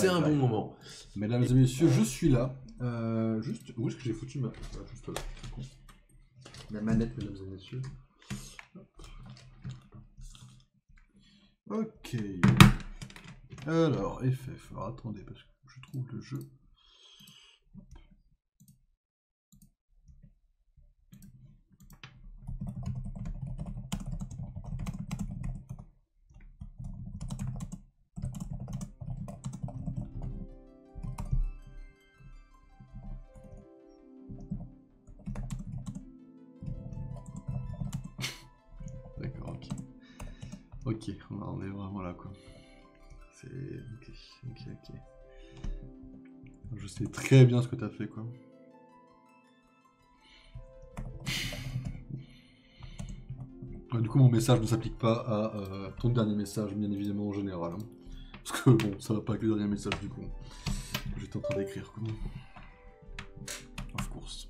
passer un bon moment. Mesdames et messieurs, je suis là. Juste, où est-ce que j'ai foutu ma... Ah, juste là. La manette, mesdames et messieurs. Ok. Alors, FF. Alors, attendez, parce que je trouve le jeu. D'accord, ok. Ok, on est vraiment là, quoi. C'est... Ok. Je sais très bien ce que t'as fait, quoi. Du coup, mon message ne s'applique pas à ton dernier message, bien évidemment, en général. Hein. Parce que, bon, ça va pas avec le dernier message, du coup. J'étais en train d'écrire, quoi. Of course.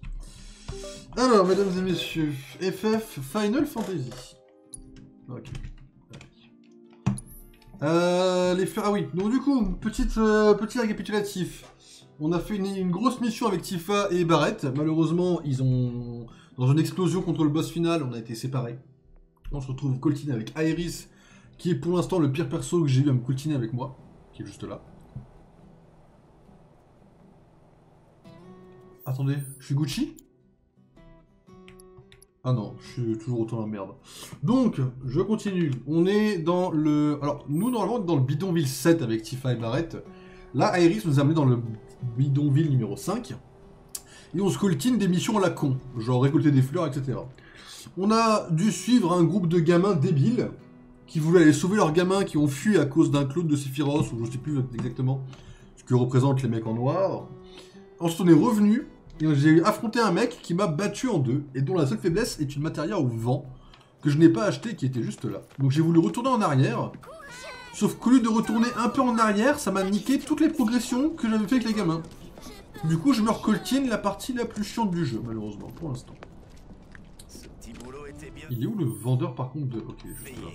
Alors, mesdames et messieurs, FF Final Fantasy. Ok. Les fleurs... Ah oui, donc du coup, petit récapitulatif. On a fait une grosse mission avec Tifa et Barrett. Malheureusement, ils ont... Dans une explosion contre le boss final, on a été séparés. On se retrouve coltiné avec Aeris, qui est pour l'instant le pire perso que j'ai eu à me coltiner avec moi, qui est juste là. Attendez, je suis Gucci? Ah non, je suis toujours autant la merde. Donc, je continue. On est dans le... Alors, nous, normalement, on est dans le bidonville 7 avec Tifa et Barrett. Là, Aeris nous a amené dans le bidonville numéro 5. Et on se coltine des missions à la con, genre récolter des fleurs, etc. On a dû suivre un groupe de gamins débiles qui voulaient aller sauver leurs gamins qui ont fui à cause d'un clone de Sephiroth, ou je sais plus exactement ce que représentent les mecs en noir. Ensuite, on est revenu, et j'ai affronté un mec qui m'a battu en deux, et dont la seule faiblesse est une matérielle au vent, que je n'ai pas acheté, qui était juste là. Donc j'ai voulu retourner en arrière, sauf qu'au lieu de retourner un peu en arrière, ça m'a niqué toutes les progressions que j'avais fait avec les gamins. Du coup, je me recoltine la partie la plus chiante du jeu, malheureusement, pour l'instant. Il est où le vendeur par contre de... Ok, juste là.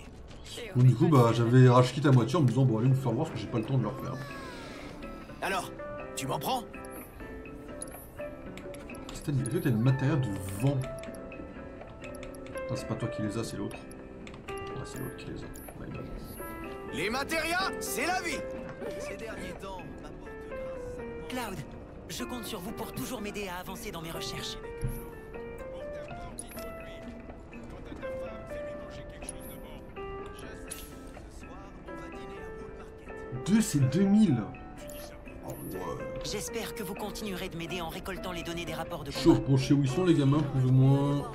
Donc du coup, bah j'avais rage quitte à moitié en me disant bon allez me faire voir parce que j'ai pas le temps de le refaire. Alors, tu m'en prends? Est-ce que t'as une matériel de vent? Ah, c'est pas toi qui les as, c'est l'autre. Ah, c'est l'autre qui les a. My bad. Les matérias, c'est la vie. Ces derniers temps, Cloud, je compte sur vous pour toujours m'aider à avancer dans mes recherches. 2, c'est 2000. Oh, ouais. J'espère que vous continuerez de m'aider en récoltant les données des rapports de Chaud. combat. Bon, je sais où ils sont les gamins, plus ou moins.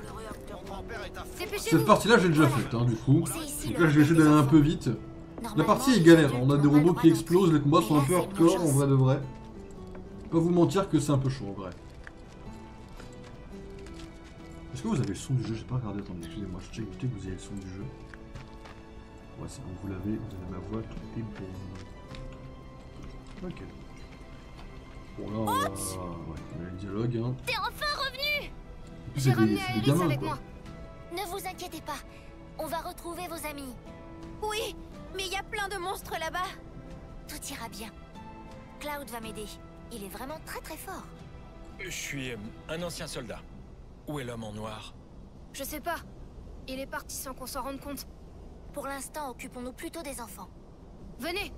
Cette partie-là, j'ai déjà faite, hein, du coup. Donc là, je vais essayer d'aller un peu vite. La partie est galère. On a des robots qui explosent, les combats sont un peu hardcore, en vrai de vrai. Pas vous mentir que c'est un peu chaud, en vrai. Est-ce que vous avez le son du jeu? J'ai pas regardé, attendez, excusez-moi, je check que vous avez le son du jeu. Ouais, c'est bon, vous avez ma voix, tout est bon. Ok. Bon, là, on va... Ouais, on a le dialogue, hein. T'es enfin revenu! C'est des gamins, avec quoi. moi. Ne vous inquiétez pas, on va retrouver vos amis. Oui, mais il y a plein de monstres là-bas. Tout ira bien. Cloud va m'aider. Il est vraiment très très fort. Je suis un ancien soldat. Où est l'homme en noir? Je sais pas. Il est parti sans qu'on s'en rende compte. Pour l'instant, occupons-nous plutôt des enfants. Venez!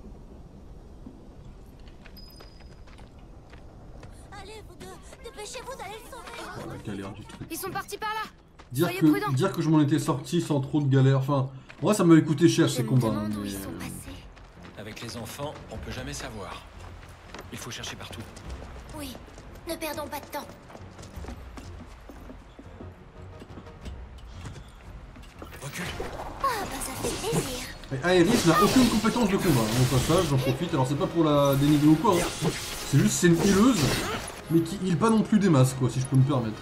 Allez, vous deux, dépêchez-vous d'aller le sauver! Oh, la galère du truc. Ils sont partis par là! Dire que je m'en étais sorti sans trop de galère, enfin... Moi, ça m'avait coûté cher ces combats. Hein, Où mais... ils sont passés. Avec les enfants, on peut jamais savoir. Il faut chercher partout. Oui, ne perdons pas de temps. Recule. Ah bah ça fait plaisir. Et Aeris n'a aucune compétence de combat, hein, au passage, j'en profite. Alors c'est pas pour la dénigrer ou quoi, hein. C'est juste c'est une healeuse, mais qui heal pas non plus des masses, quoi, si je peux me permettre.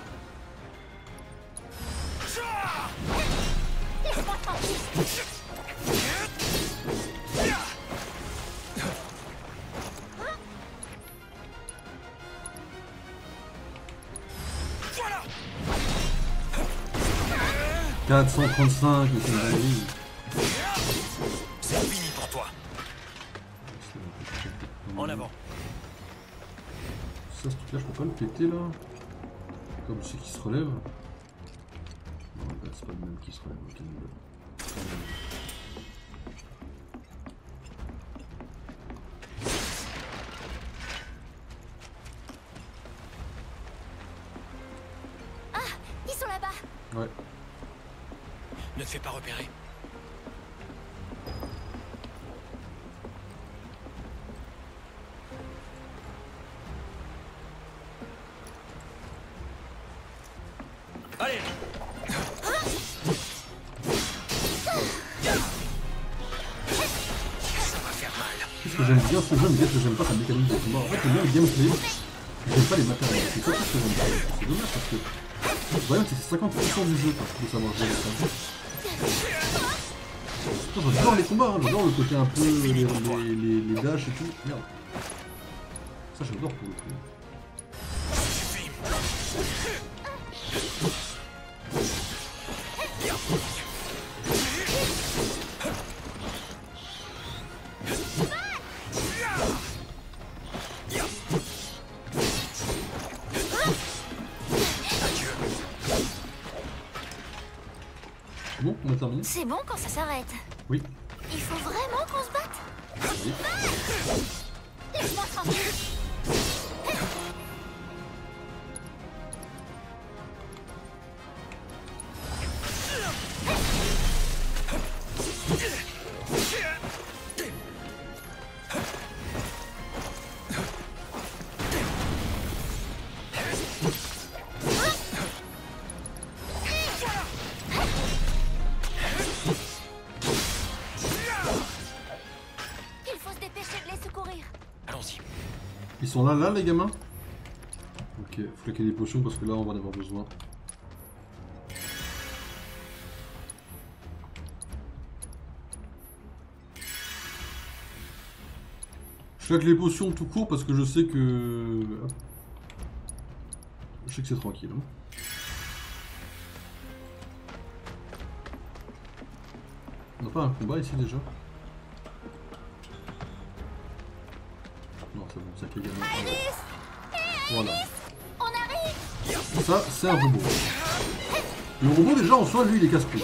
Voilà. 435, mais c'est une dinguerie. C'est fini pour toi. En avant. moment. Ça, ce truc là, je peux pas le péter là. Comme c'est qui se relève. Non, en fait, c'est pas le même qui se relève. Ok, Ils sont là-bas. ouais. Ne te fais pas repérer. Allez! Ça va faire mal. Qu'est-ce que j'aime bien ce jeu, mais qu'est-ce que j'aime pas sa mécanique de combat. En fait, j'aime bien le gameplay. J'aime pas les matériels. C'est ça que j'aime pas. C'est dommage parce que. Voyons, c'est 50% du jeu quoi, de savoir gérer ça. J'adore les combats, hein. J'adore le côté un peu les dashs et tout. Merde. Ça j'adore pour le coup. Bon, on a terminé. C'est bon quand ça s'arrête. Oui. Il faut vraiment qu'on se batte. Oui. Laisse-moi tranquille. Il faut se dépêcher de les secourir. Allons-y. Ils sont là les gamins. Ok, flaquer des potions parce que là on va en avoir besoin. Je flaque les potions tout court parce que je sais que... Je sais que c'est tranquille. Hein. On n'a pas un combat ici déjà? Non, c'est bon, c'est également. Voilà. On arrive. Ça, c'est un robot. Le robot, déjà, en soi, lui, il est casse-couille.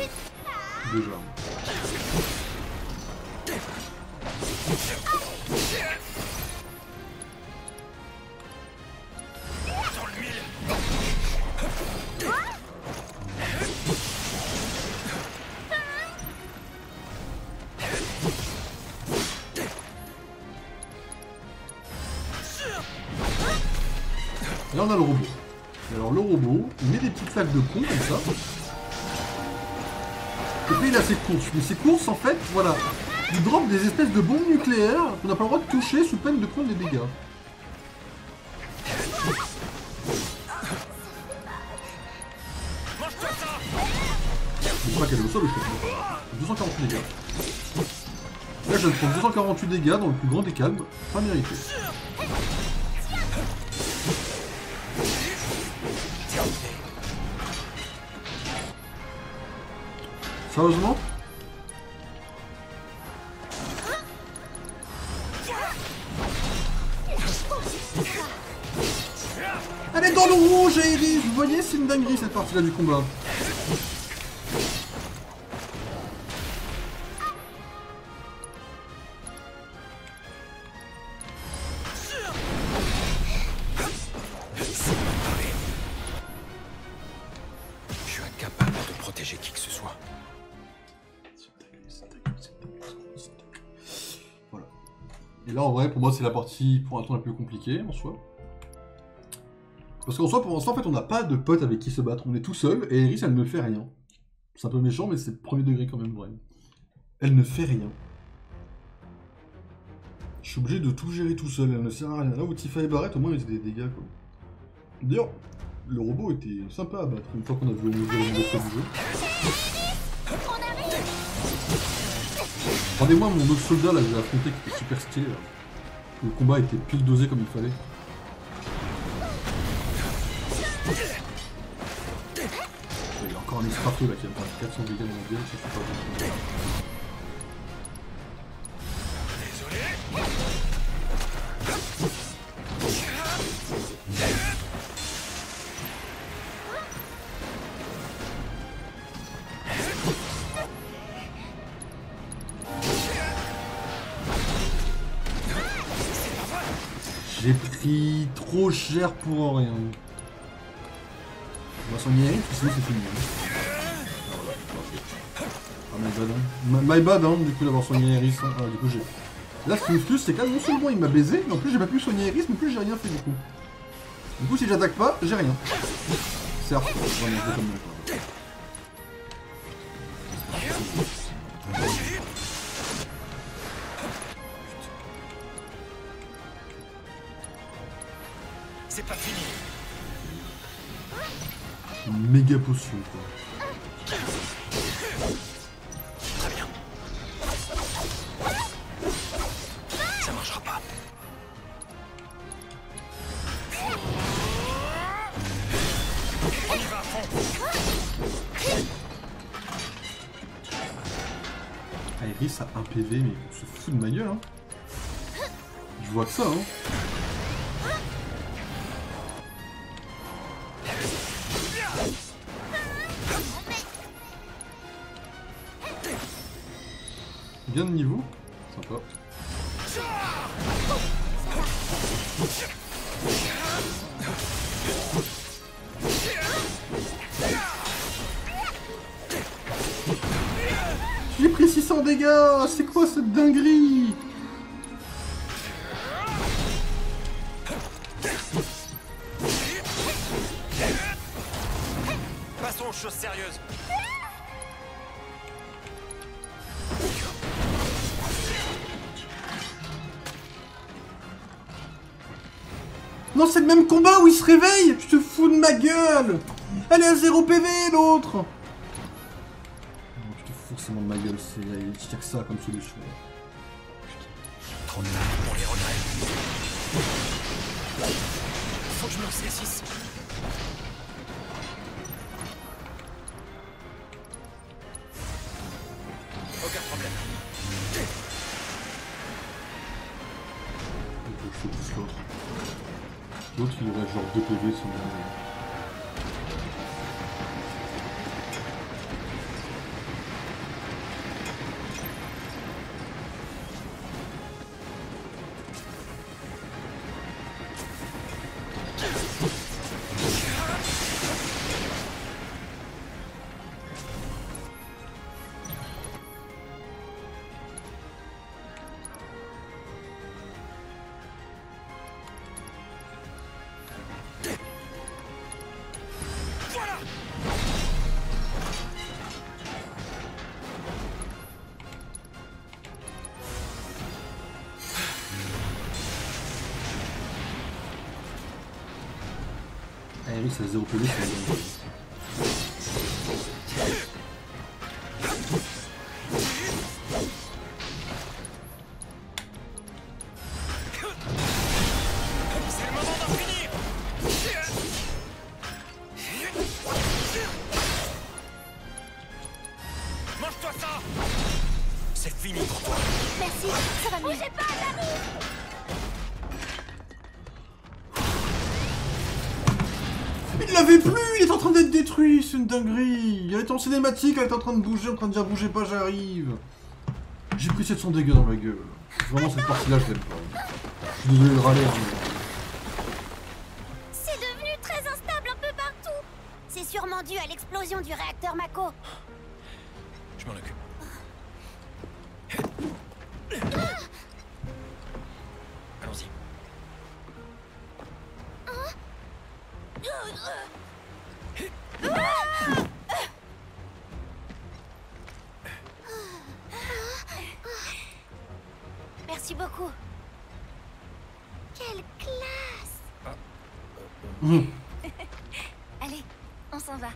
Déjà. Et là, on a le robot. Et alors, le robot, il met des petites flaques de con, comme ça. Et puis, il a ses courses. Mais ses courses, en fait, voilà. Il drop des espèces de bombes nucléaires qu'on n'a pas le droit de toucher sous peine de prendre des dégâts. Je sais pas qu'elle est au sol, je sais pas. 248 dégâts. Là, je viens de prendre 248 dégâts dans le plus grand des calmes. Pas mérité. Sérieusement? Elle est dans le rouge, Iris. Vous voyez, c'est une dinguerie cette partie-là du combat. Je suis incapable de protéger qui que ce soit. Voilà. Et là, en vrai, pour moi, c'est la partie pour l'instant la plus compliquée en soi. Parce qu'en soi, pour l'instant, en fait, on n'a pas de pote avec qui se battre. On est tout seul et Iris, elle ne fait rien. C'est un peu méchant, mais c'est premier degré quand même, vrai. Elle ne fait rien. Je suis obligé de tout gérer tout seul. Elle ne sert à rien. Là où Tifa et Barrett, au moins, ils faisaient des dégâts, quoi. D'ailleurs, le robot était sympa à battre une fois qu'on a vu le niveau du jeu. Rendez-moi mon autre soldat là que j'ai affronté qui était super stylé. Là. Le combat était pile dosé comme il fallait. Il y a encore un extra-feu là qui va me faire 400 dégâts dans la gueule, ça c'est pas bon. Désolé. J'ai pris trop cher pour rien. On va soigner Iris, parce que sinon c'est fini. Ah my bad, hein. My bad, hein, du coup d'avoir soigné Iris. Hein. Ah, du coup j'ai... Là ce qui me frustre c'est que non seulement il m'a baisé, mais en plus j'ai pas pu soigner Iris, mais en plus j'ai rien fait du coup. Du coup si j'attaque pas, j'ai rien. Certes, vraiment je comme quoi. C'est pas fini. Une méga potion quoi. Très bien. Ça marchera pas. On y va à fond. Iris a un PV mais on se fout de ma gueule hein. Je vois que ça hein. Bien de niveau, sympa. J'ai pris 600 dégâts, c'est quoi cette dinguerie? Passons aux choses sérieuses. Non, c'est le même combat où il se réveille. Je te fous de ma gueule. Elle est à 0 PV, l'autre. Non, je te fous forcément de ma gueule. Il y a que ça comme solution. Trop de mal pour les regrets. Faut que je me ressaisisse. Aucun problème. Je fais plus l'autre. L'autre, il aurait genre 2 PV sans rien. Iris à 0 PV, c'est bien. C'est le moment d'en finir. Mange-toi ça. C'est fini pour toi. Merci, ça va mieux. Bougez pas, j'arrive. Il l'avait plus, il est en train d'être détruit, c'est une dinguerie. Elle était en cinématique, elle était en train de bouger, en train de dire bougez pas, j'arrive. J'ai pris 700 dégâts dans ma gueule. Vraiment cette partie-là, je l'aime pas. Je suis désolé de râler. Hein. C'est devenu très instable un peu partout. C'est sûrement dû à l'explosion du réacteur Mako. Je m'en occupe. Allons-y. Merci beaucoup. Quelle classe. Allez, on s'en va. Ouais.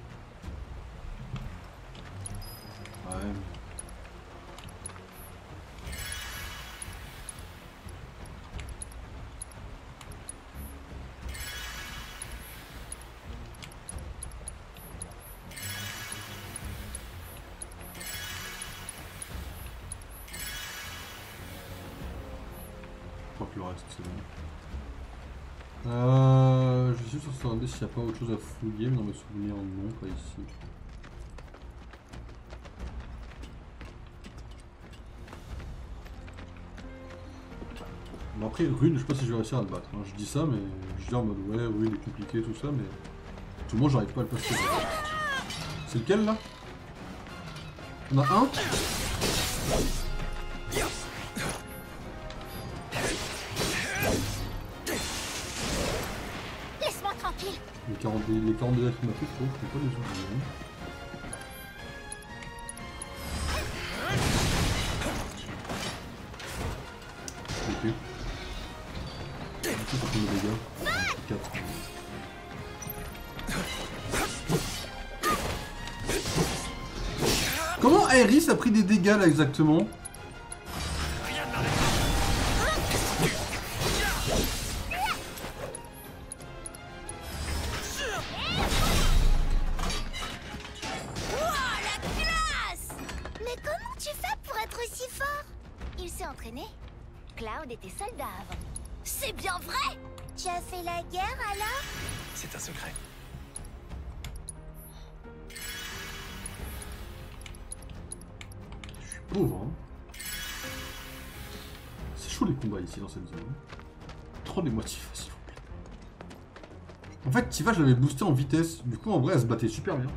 Je crois que le reste c'est bon. Je suis sur ce s'il n'y a pas autre chose à fouiller, mais dans mes souvenirs, non, pas ici. Bon après, Rune, je sais pas si je vais réussir à le battre. Hein. Je dis ça, mais je dis en mode ouais, Rune est compliqué, tout ça, mais tout le monde, j'arrive pas à le passer. C'est lequel là? On a un? Laisse-moi tranquille. Les 40 dégâts qu'il m'a fait, je peux pas les oublier. Ok. Ça fait des dégâts. 4. Comment Aerys a pris des dégâts là exactement? Cloud était soldat avant. C'est bien vrai? Tu as fait la guerre alors? C'est un secret. Je suis pauvre, hein. C'est chaud les combats ici dans cette zone. Rendez-moi Tifa s'il vous plaît. En fait, Tifa je l'avais boosté en vitesse. Du coup, en vrai, elle se battait super bien.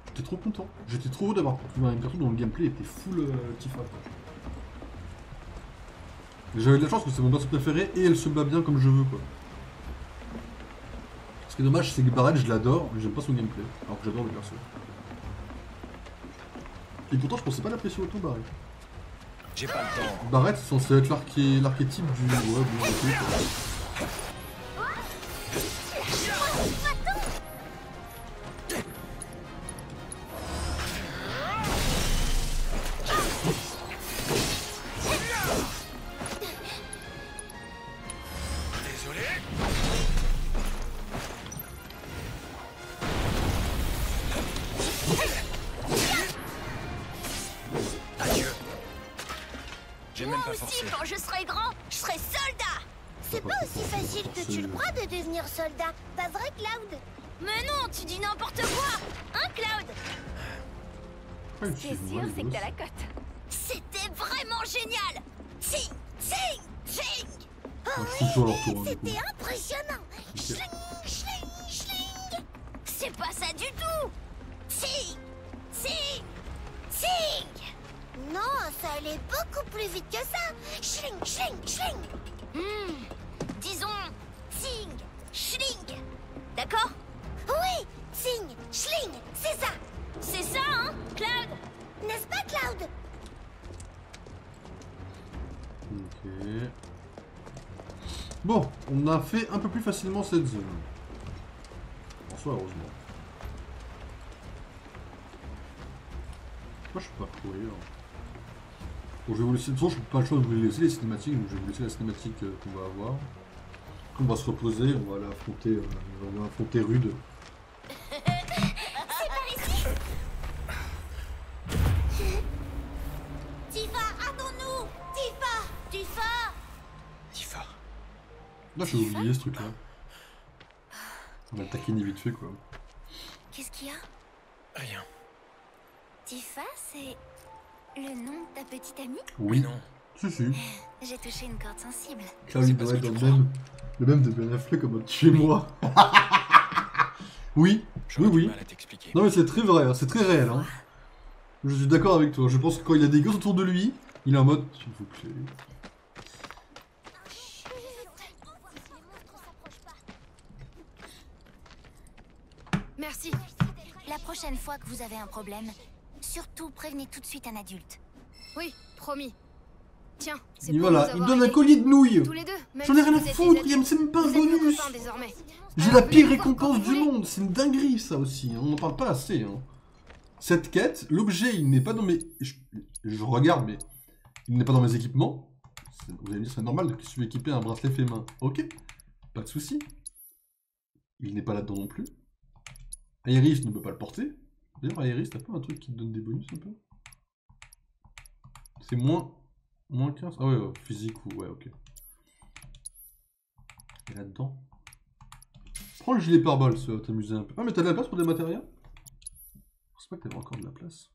J'étais trop content. J'étais trop heureux d'avoir trouvé une perso dont le gameplay était full Tifa. J'avais de la chance que c'est mon perso préféré et elle se bat bien comme je veux quoi. Ce qui est dommage c'est que Barret je l'adore mais j'aime pas son gameplay. Alors que j'adore le perso. Et pourtant je pensais pas l'apprécier autant Barret. J'ai pas le temps. Barret c'est censé être l'archétype du... Ouais bon ok quoi. Quand je serai grand, je serai soldat. C'est pas aussi facile que tu le crois de devenir soldat, pas vrai Cloud? Mais non, tu dis n'importe quoi. Hein Cloud? C'est sûr, c'est que t'as la cote. C'était vraiment génial. Ting, ting, ting. Oh oui, c'était impressionnant. Schling, schling, schling. C'est pas ça du tout. Ting, ting, ting. Non, ça allait beaucoup plus vite que ça. Schling, schling, schling. Disons, ting, schling. D'accord? Oui, ting, schling, c'est ça. C'est ça, hein, Cloud? N'est-ce pas, Cloud? Ok. Bon, on a fait un peu plus facilement cette zone. En soi, heureusement. Moi, je suis pas courir. Bon, je vais vous laisser. De toute façon, je n'ai pas le choix de vous laisser les cinématiques, donc je vais vous laisser la cinématique qu'on va avoir. On va se reposer, on va l'affronter. On va affronter Rude. C'est par ici. Tifa, attends-nous. Tifa, Tifa. Tifa. Là, j'ai oublié ce truc-là. On va le taquiner vite fait, quoi. Qu'est-ce qu'il y a? Rien. Tifa, c'est le nom de ta petite amie? Oui. Non. Si, si. J'ai touché une corde sensible. Claude doit être dans le même de Ben Affleck comme mode chez moi. Oui, oui, oui. Non mais c'est très vrai, hein, c'est très réel. Hein. Je suis d'accord avec toi. Je pense que quand il y a des gosses autour de lui, il est en mode s'il vous plaît. Merci. La prochaine fois que vous avez un problème, surtout prévenez tout de suite un adulte. Oui, promis. Tiens, c'est Et pour voilà, nous il me avoir donne un aidés. collier de nouilles. Tous les deux. même J'en ai si rien à vous êtes foutre, des c'est même pas un vous êtes nos bonus. copains désormais. J'ai Alors, la pire venez voir quand récompense vous du voulez. monde, c'est une dinguerie ça aussi, hein. On n'en parle pas assez. Hein. Cette quête, l'objet il n'est pas dans mes... Je regarde mais il n'est pas dans mes équipements. Vous allez me dire c'est normal que je suis équipé un bracelet fait main. Ok, pas de souci. Il n'est pas là-dedans non plus. Aerys ne peut pas le porter. D'ailleurs Aerys t'as pas un truc qui te donne des bonus un peu? C'est moins 15? Ah ouais, physique ou... Ouais ok. Et là-dedans Prends le gilet pare-balles, ça va t'amuser un peu. Ah, mais t'as de la place pour des matériaux? Je pense pas que t'avais encore de la place.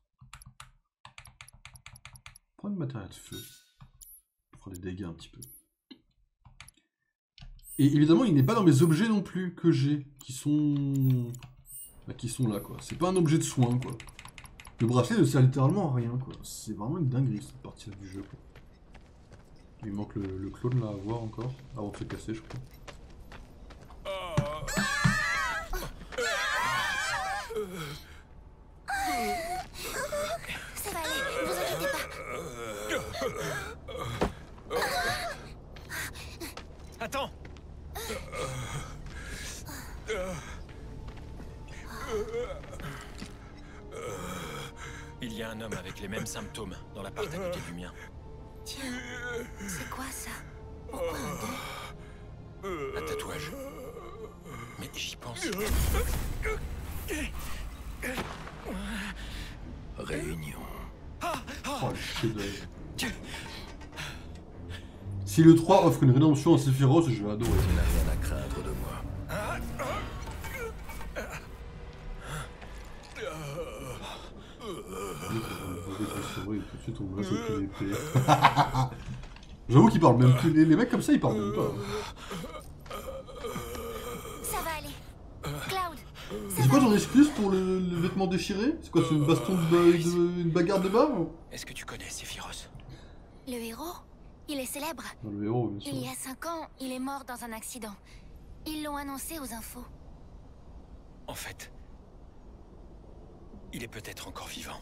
Prends une matériel de feu. Ça fera des dégâts un petit peu. Et évidemment, il n'est pas dans mes objets non plus que j'ai, qui sont... Bah, qui sont là, quoi. C'est pas un objet de soin, quoi. Le bracelet ne sert littéralement à rien, quoi. C'est vraiment une dinguerie, cette partie-là du jeu, quoi. Il manque le clone, là, à voir encore, avant de se casser, je crois. Ça va aller, vous inquiétez pas. Attends. Il y a un homme avec les mêmes symptômes dans l'appart à côté du mien. Tiens, c'est quoi ça? Pourquoi un deuil? Un tatouage. Mais j'y pense. Réunion. Oh, le chef-d'œuvre. Si le 3 offre une rédemption à Sephiroth, je vais adorer. Tu n'as rien à craindre de moi. Tout de suite, on voit c'est plus l'épée. J'avoue qu'ils parlent même plus. Les mecs comme ça, ils parlent même pas. Ça va aller. Cloud, C'est quoi ton excuse pour le vêtement déchiré? C'est quoi, c'est une baston une bagarre de bar? Est-ce que tu connais Sephiroth? le héros, il est célèbre. Non, le héros, bien sûr. Il y a 5 ans, il est mort dans un accident. Ils l'ont annoncé aux infos. En fait, il est peut-être encore vivant.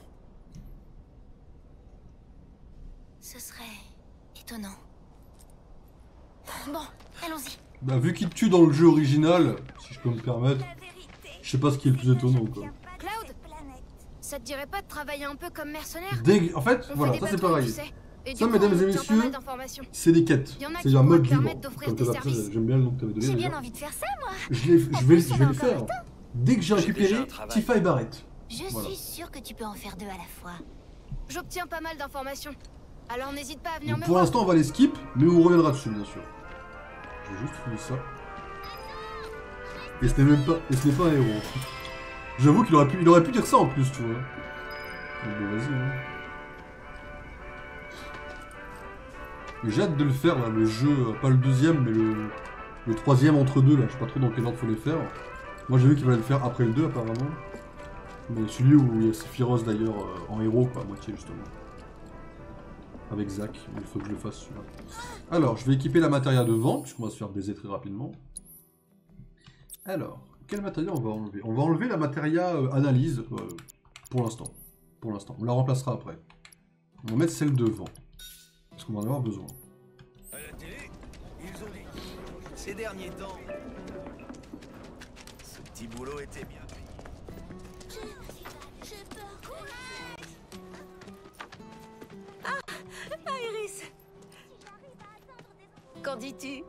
Ce serait étonnant. Bon, allons-y. Bah, vu qu'il te tue dans le jeu original, si je peux me permettre, je sais pas ce qui est le plus étonnant, quoi. Cloud, ça te dirait pas de travailler un peu comme mercenaire? En fait, On voilà, fait ça des c'est patrouilles, pareil. tu sais. Et du Ça, coup, mesdames on et obtient pas messieurs, mal d'informations. c'est des quêtes. Y en a C'est qui un pourraient mode te vivant. permettre d'offrir Comme des t'as appris, services. j'aime bien le nom que t'avais donné J'ai déjà. bien envie de faire ça, moi. Je vais plus, on le a faire. encore Dès que j'ai J'ai récupéré déjà un travail. Tifa et Barrett. Je Voilà. suis sûre que tu peux en faire 2 à la fois. J'obtiens pas mal d'informations. Alors n'hésite pas à venir Donc, me pour voir. l'instant, on va les skip, mais on reviendra dessus, bien sûr. Je vais juste finir ça. Et ce n'est pas un héros. J'avoue qu'il aurait pu dire ça en plus, tu vois. Mais bon, vas-y, hein. Mais j'ai hâte de le faire, là, le jeu, pas le deuxième, mais le troisième entre deux, là. Je sais pas trop dans quel ordre faut les faire. Moi, j'ai vu qu'il va le faire après le 2, apparemment. Mais celui où il y a Sephiroth, d'ailleurs, en héros, quoi, à moitié, justement. Avec Zack, il faut que je le fasse, celui-là. Alors, je vais équiper la matéria devant, puisqu'on va se faire baiser très rapidement. Alors, quel matériel on va enlever? On va enlever la matéria analyse, pour l'instant. Pour l'instant, on la remplacera après. On va mettre celle devant. Parce qu'on va en avoir besoin. À la télé, ils ont dit. Ces derniers temps, ce petit boulot était bien payé. J'ai peur. Iris, qu'en dis-tu?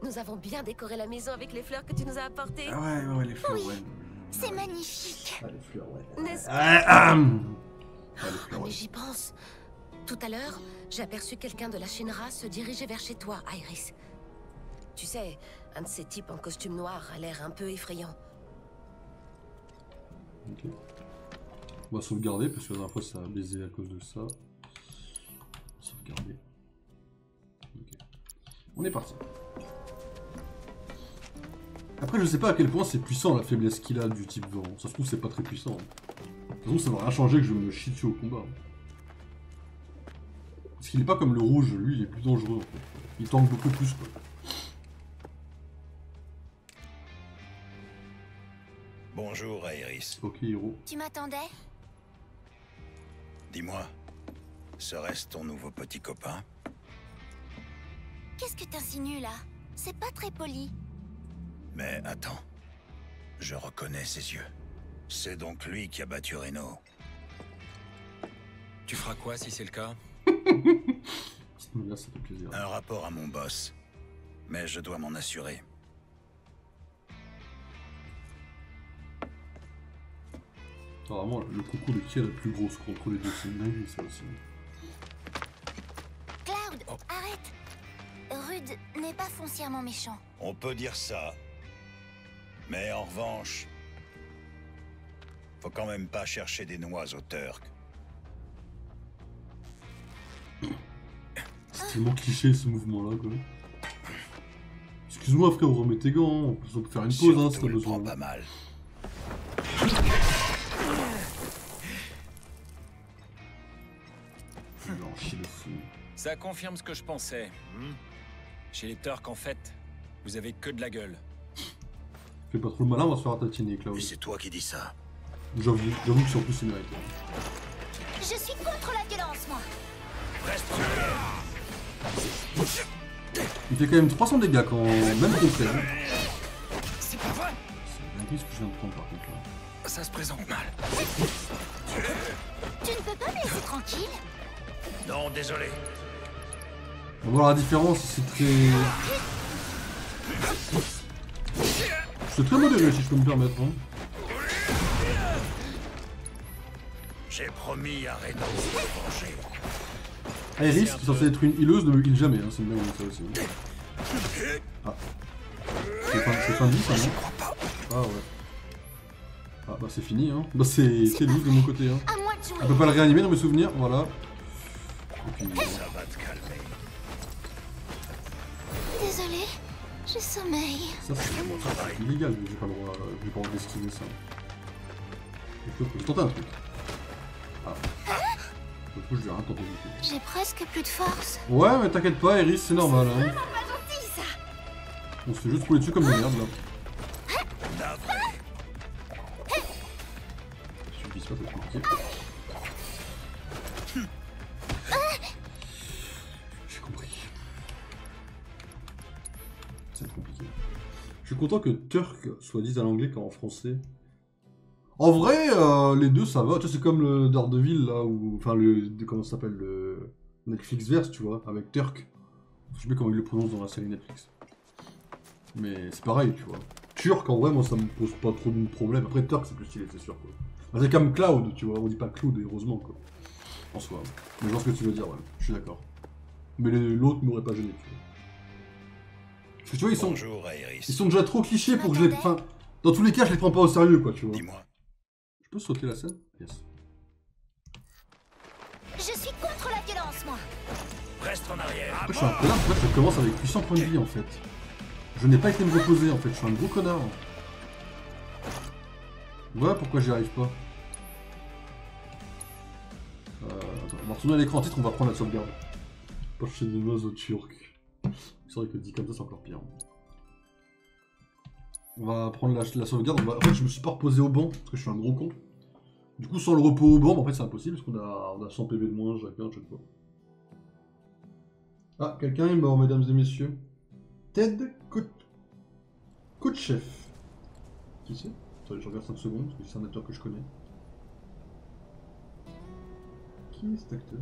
Nous avons bien décoré la maison avec les fleurs que tu nous as apportées. Ah ouais, les fleurs, ouais. C'est magnifique. Ah, les fleurs, ouais. N'est-ce pas? Ah, les fleurs, Mais ouais. j'y pense. Tout à l'heure, j'ai aperçu quelqu'un de la Shinra se diriger vers chez toi, Iris. Tu sais, un de ces types en costume noir a l'air un peu effrayant. Ok. On va sauvegarder, parce que la dernière fois ça a baisé à cause de ça. Sauvegarder. Ok. On est parti. Après, je sais pas à quel point c'est puissant la faiblesse qu'il a du type vent. Ça se trouve, c'est pas très puissant. De toute façon, ça va rien changer que je me chie dessus au combat. Parce qu'il est pas comme le rouge, lui, il est plus dangereux en fait. Il tank beaucoup plus, quoi. Bonjour, Iris. Ok, héros. Tu m'attendais? Dis-moi, serait-ce ton nouveau petit copain? Qu'est-ce que t'insinues là? C'est pas très poli. Mais attends, je reconnais ses yeux. C'est donc lui qui a battu Reno. Tu feras quoi si c'est le cas? Là, ça fait plaisir. Un rapport à mon boss. Mais je dois m'en assurer. Apparemment, le concours de qui a la plus grosse contre les deux, c'est une dinguerie, ça aussi. Cloud, arrête. Rude n'est pas foncièrement méchant. On peut dire ça. Mais en revanche, faut quand même pas chercher des noix aux Turcs. C'est tellement cliché ce mouvement-là, quoi. Excuse-moi, frère, remets tes gants. On peut faire une pause, hein, si t'as Surtout, il besoin. prend pas mal. Je vais en chier le fou. Ça confirme ce que je pensais. Chez les Turcs, en fait, vous avez que de la gueule. Fais pas trop le malin, on va se faire tatiner, Cloud. Et c'est toi qui dis ça. J'avoue que sur plus c'est mérité. Je suis contre la violence, moi. Reste en arrière. Il fait quand même 300 dégâts quand même contre elle. C'est pas vrai. C'est un risque que je viens de prendre par contre là. Ça se présente mal. Tu ne peux pas me laisser tranquille? Non, désolé. On va voir la différence, c'est très... C'est très modéré si je peux me permettre. Hein. J'ai promis à Reno de me venger. Iris, qui est censée être une healeuse, ne me heal jamais, hein. C'est bien ça aussi. Ah. C'est fin de vie ça, non? Ah ouais. Ah bah c'est fini, hein. Bah c'est loose de mon côté, hein. À moi de On jouer. peut pas le réanimer dans mes souvenirs, voilà. Et puis, Ça va te calmer. Désolée, je sommeille. ça c'est illégal, j'ai pas le droit, j'ai pas envie d'esquiver ça. Je peux tenter un truc. Ah. Du coup je vais rien tenter du tout. J'ai presque plus de force. Ouais mais t'inquiète pas Iris, c'est normal hein. Pas gentil, ça. On se fait juste rouler dessus comme des merdes là. Navré. Je suis pas, c'est compliqué. J'ai compris. C'est compliqué. Je suis content que Turk soit dit à l'anglais qu'en français. En vrai, les deux ça va. Tu sais, c'est comme le Daredevil là, ou. Enfin, comment ça s'appelle? Le Netflix verse, tu vois, avec Turk. Je sais plus comment il le prononce dans la série Netflix. Mais c'est pareil, tu vois. Turc, en vrai, moi ça me pose pas trop de problème. Après, Turk c'est plus stylé, c'est sûr quoi. Bah, c'est comme Cloud, tu vois. On dit pas Cloud, heureusement quoi. En soi. Mais je vois ce que tu veux dire, ouais. Je suis d'accord. Mais l'autre m'aurait pas gêné, tu vois. Parce que tu vois, Bonjour, Iris. ils sont déjà trop clichés pour que je les. Enfin, dans tous les cas, je les prends pas au sérieux, quoi, tu vois. Dis-moi. Je peux sauter la scène? Yes. Je suis contre la violence, moi. Reste en arrière. Je suis un connard, en fait, je commence avec 800 points de vie, en fait. Je n'ai pas été me reposer, en fait, je suis un gros connard. Voilà pourquoi j'y arrive pas. Attends, on va retourner à l'écran titre, on va prendre la sauvegarde. Pas chez des oiseaux turcs. C'est vrai que dit comme ça, c'est encore pire. On va prendre la sauvegarde. En fait, je me suis pas reposé au banc parce que je suis un gros con. Du coup, sans le repos au banc, en fait, c'est impossible parce qu'on a 100 PV de moins chacun à chaque fois. Ah, quelqu'un est mort, mesdames et messieurs. Ted Kotcheff. Qui c'est? Attendez, je regarde 5 secondes parce que c'est un acteur que je connais. Qui est cet acteur?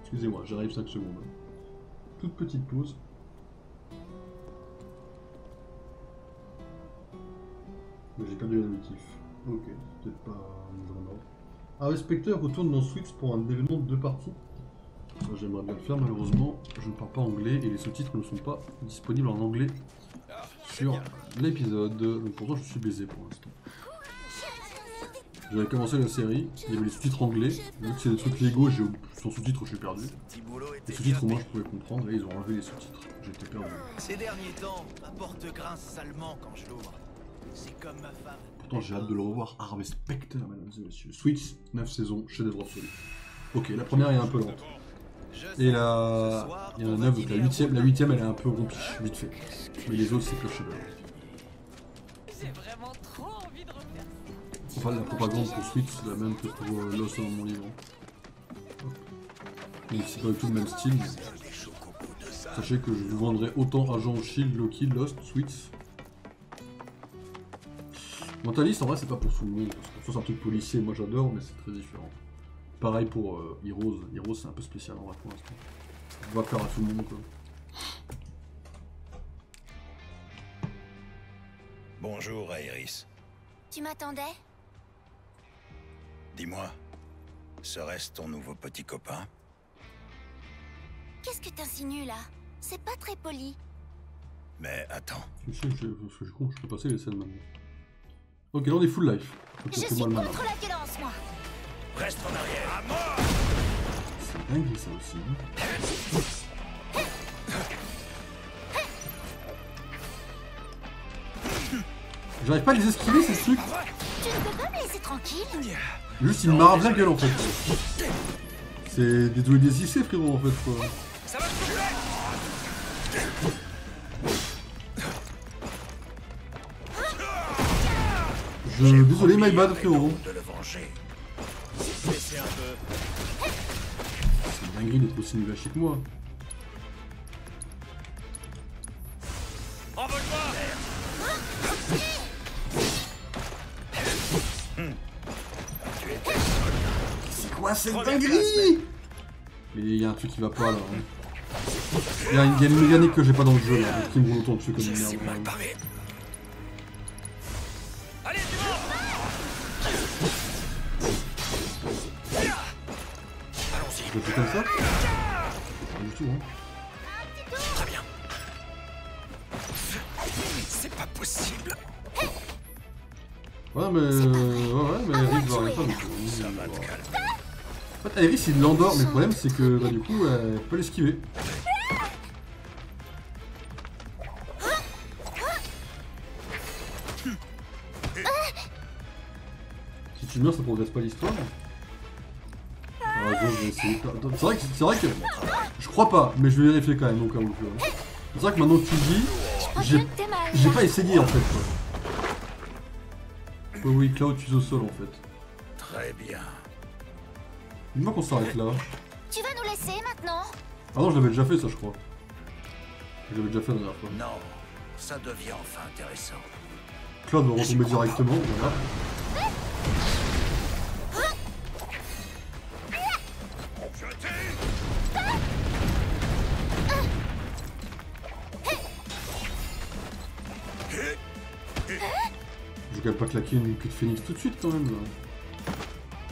Excusez-moi, j'arrive 5 secondes. Toute petite pause. Mais j'ai perdu la notif. Ok, c'est peut-être pas vraiment. Ah ouais, Spectre retourne dans Switch pour un événement de 2 parties. J'aimerais bien le faire, malheureusement, je ne parle pas anglais et les sous-titres ne sont pas disponibles en anglais sur l'épisode. Donc pourtant je suis baisé pour l'instant. J'avais commencé la série, il y avait les sous-titres anglais, vu que c'est des trucs Lego, sans sous-titres je suis perdu. Les sous-titres au moins je pouvais comprendre et ils ont enlevé les sous-titres, j'étais perdu. Ces derniers temps, ma porte grince salement quand je l'ouvre. C'est comme ma femme. Pourtant j'ai hâte de le revoir, Harvey Specter, mesdames et messieurs. Switch, 9 saisons, chef-d'œuvre absolu. Ok, la première est un peu lente. Et là, il y en a 9, donc la huitième elle est un peu rompiche, vite fait. Mais les autres c'est que le chef-d'œuvre. J'ai vraiment trop envie de refaire. Enfin, la propagande pour Switch, c'est la même que pour Lost dans mon livre. Donc c'est pas du tout le même style, mais sachez que je vous vendrai autant Agent Shield, Loki, Lost, Switch. Mentalist, en vrai, c'est pas pour tout le monde, parce que c'est un truc policier, moi j'adore, mais c'est très différent. Pareil pour Heroes. Heroes, c'est un peu spécial en vrai pour l'instant. On va faire à tout le monde, quoi. Bonjour, Iris. Tu m'attendais? Dis-moi, Serait-ce ton nouveau petit copain? Qu'est-ce que t'insinues là? C'est pas très poli. Mais attends. Je sais, je suis con, je peux passer les scènes maintenant. Ok, là on est full life. Je suis contre la violence, moi. Reste en arrière. À mort. C'est dingue ça aussi. Hein. J'arrive pas à les esquiver ces trucs. Tu ne peux pas me laisser tranquille? Juste ils me marrent bien gueule en fait. C'est des doués des IC frérot en fait quoi. Ça va te couper. Désolé my bad frérot. De le venger. Laissez un peu. C'est une dinguerie d'être aussi nul à chier que moi. Envole-toi. C'est quoi cette dinguerie? Mais il y a un truc qui va pas là. Hein. Il y a une mécanique que j'ai pas dans le jeu là, qui me roule autant dessus comme une merde. mal parlé. Allez, tu allons-y. Je fais comme ça? Pas du tout hein. Très bien. C'est pas possible. Ouais mais Iris va rien faire du coup. Ça va te calmer. En fait Iris il l'endort mais le problème c'est que bah, du coup elle peut l'esquiver. Si tu meurs ça progresse pas l'histoire. Ah, je vais essayer. C'est vrai que je crois pas mais je vais vérifier quand même au cas où. C'est vrai que maintenant que tu le dis, j'ai pas essayé en fait quoi. Oh oui, Cloud, tu es au sol en fait. Très bien. Dis-moi qu'on s'arrête là. Tu vas nous laisser maintenant? Ah non, je l'avais déjà fait ça, je crois. Je l'avais déjà fait la dernière fois. Non, ça devient enfin intéressant. Cloud va retomber directement, voilà. Je vais quand même pas claquer une queue de phoenix tout de suite quand même là.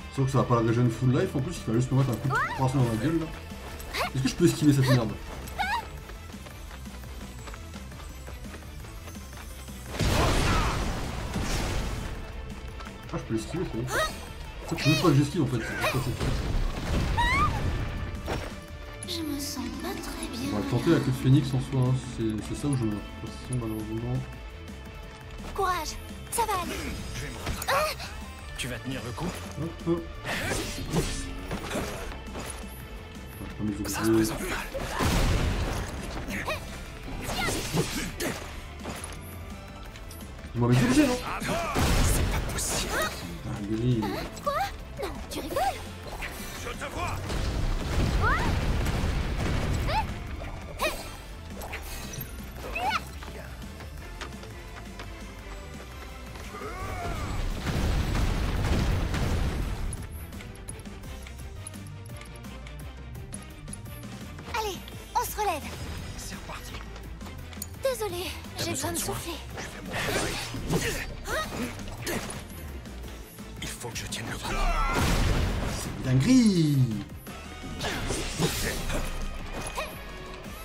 C'est sûr que ça va pas la régénérer full life en plus, il va juste me mettre un coup de poisson dans la gueule là. Est-ce que je peux esquiver cette merde? Ah je peux l'esquiver ça y est. En fait, c'est même pas que j'esquive en fait, c'est juste pas cette. Je me sens pas très bien. On va le tenter la queue de phoenix en soi, hein. C'est ça où je me façon malheureusement. Courage, ça va aller. Je vais me rattraper. Tu vas tenir le coup? Hop hop. Mes Ça se objets. présente mal. Dis-moi mes objets non? C'est pas possible. Dinguerie. Quoi? Non, tu rigoles? Je te vois. Allez, on se relève. C'est reparti. Désolée, j'ai besoin de souffler. Il faut que je tienne le coup. Dinguerie.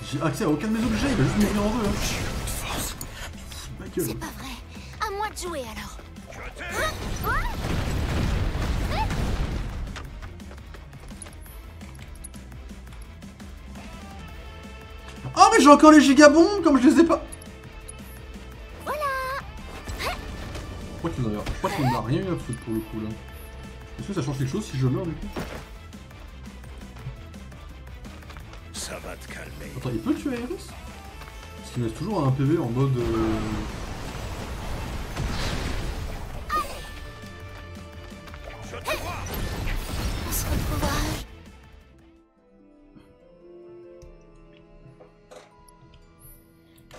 J'ai accès à aucun de mes objets, il va juste m'ouvrir en deux. Hein. Force. Ma gueule. C'est pas vrai. À moi de jouer alors. Oh mais j'ai encore les gigabombes comme je les ai pas. Voilà. Je crois qu'il n'en a rien eu à foutre pour le coup là. Est-ce que ça change quelque chose si je meurs du coup? Ça va te calmer. Attends, il peut tuer Iris? Parce qu'il me laisse toujours un PV en mode... On se retrouvera.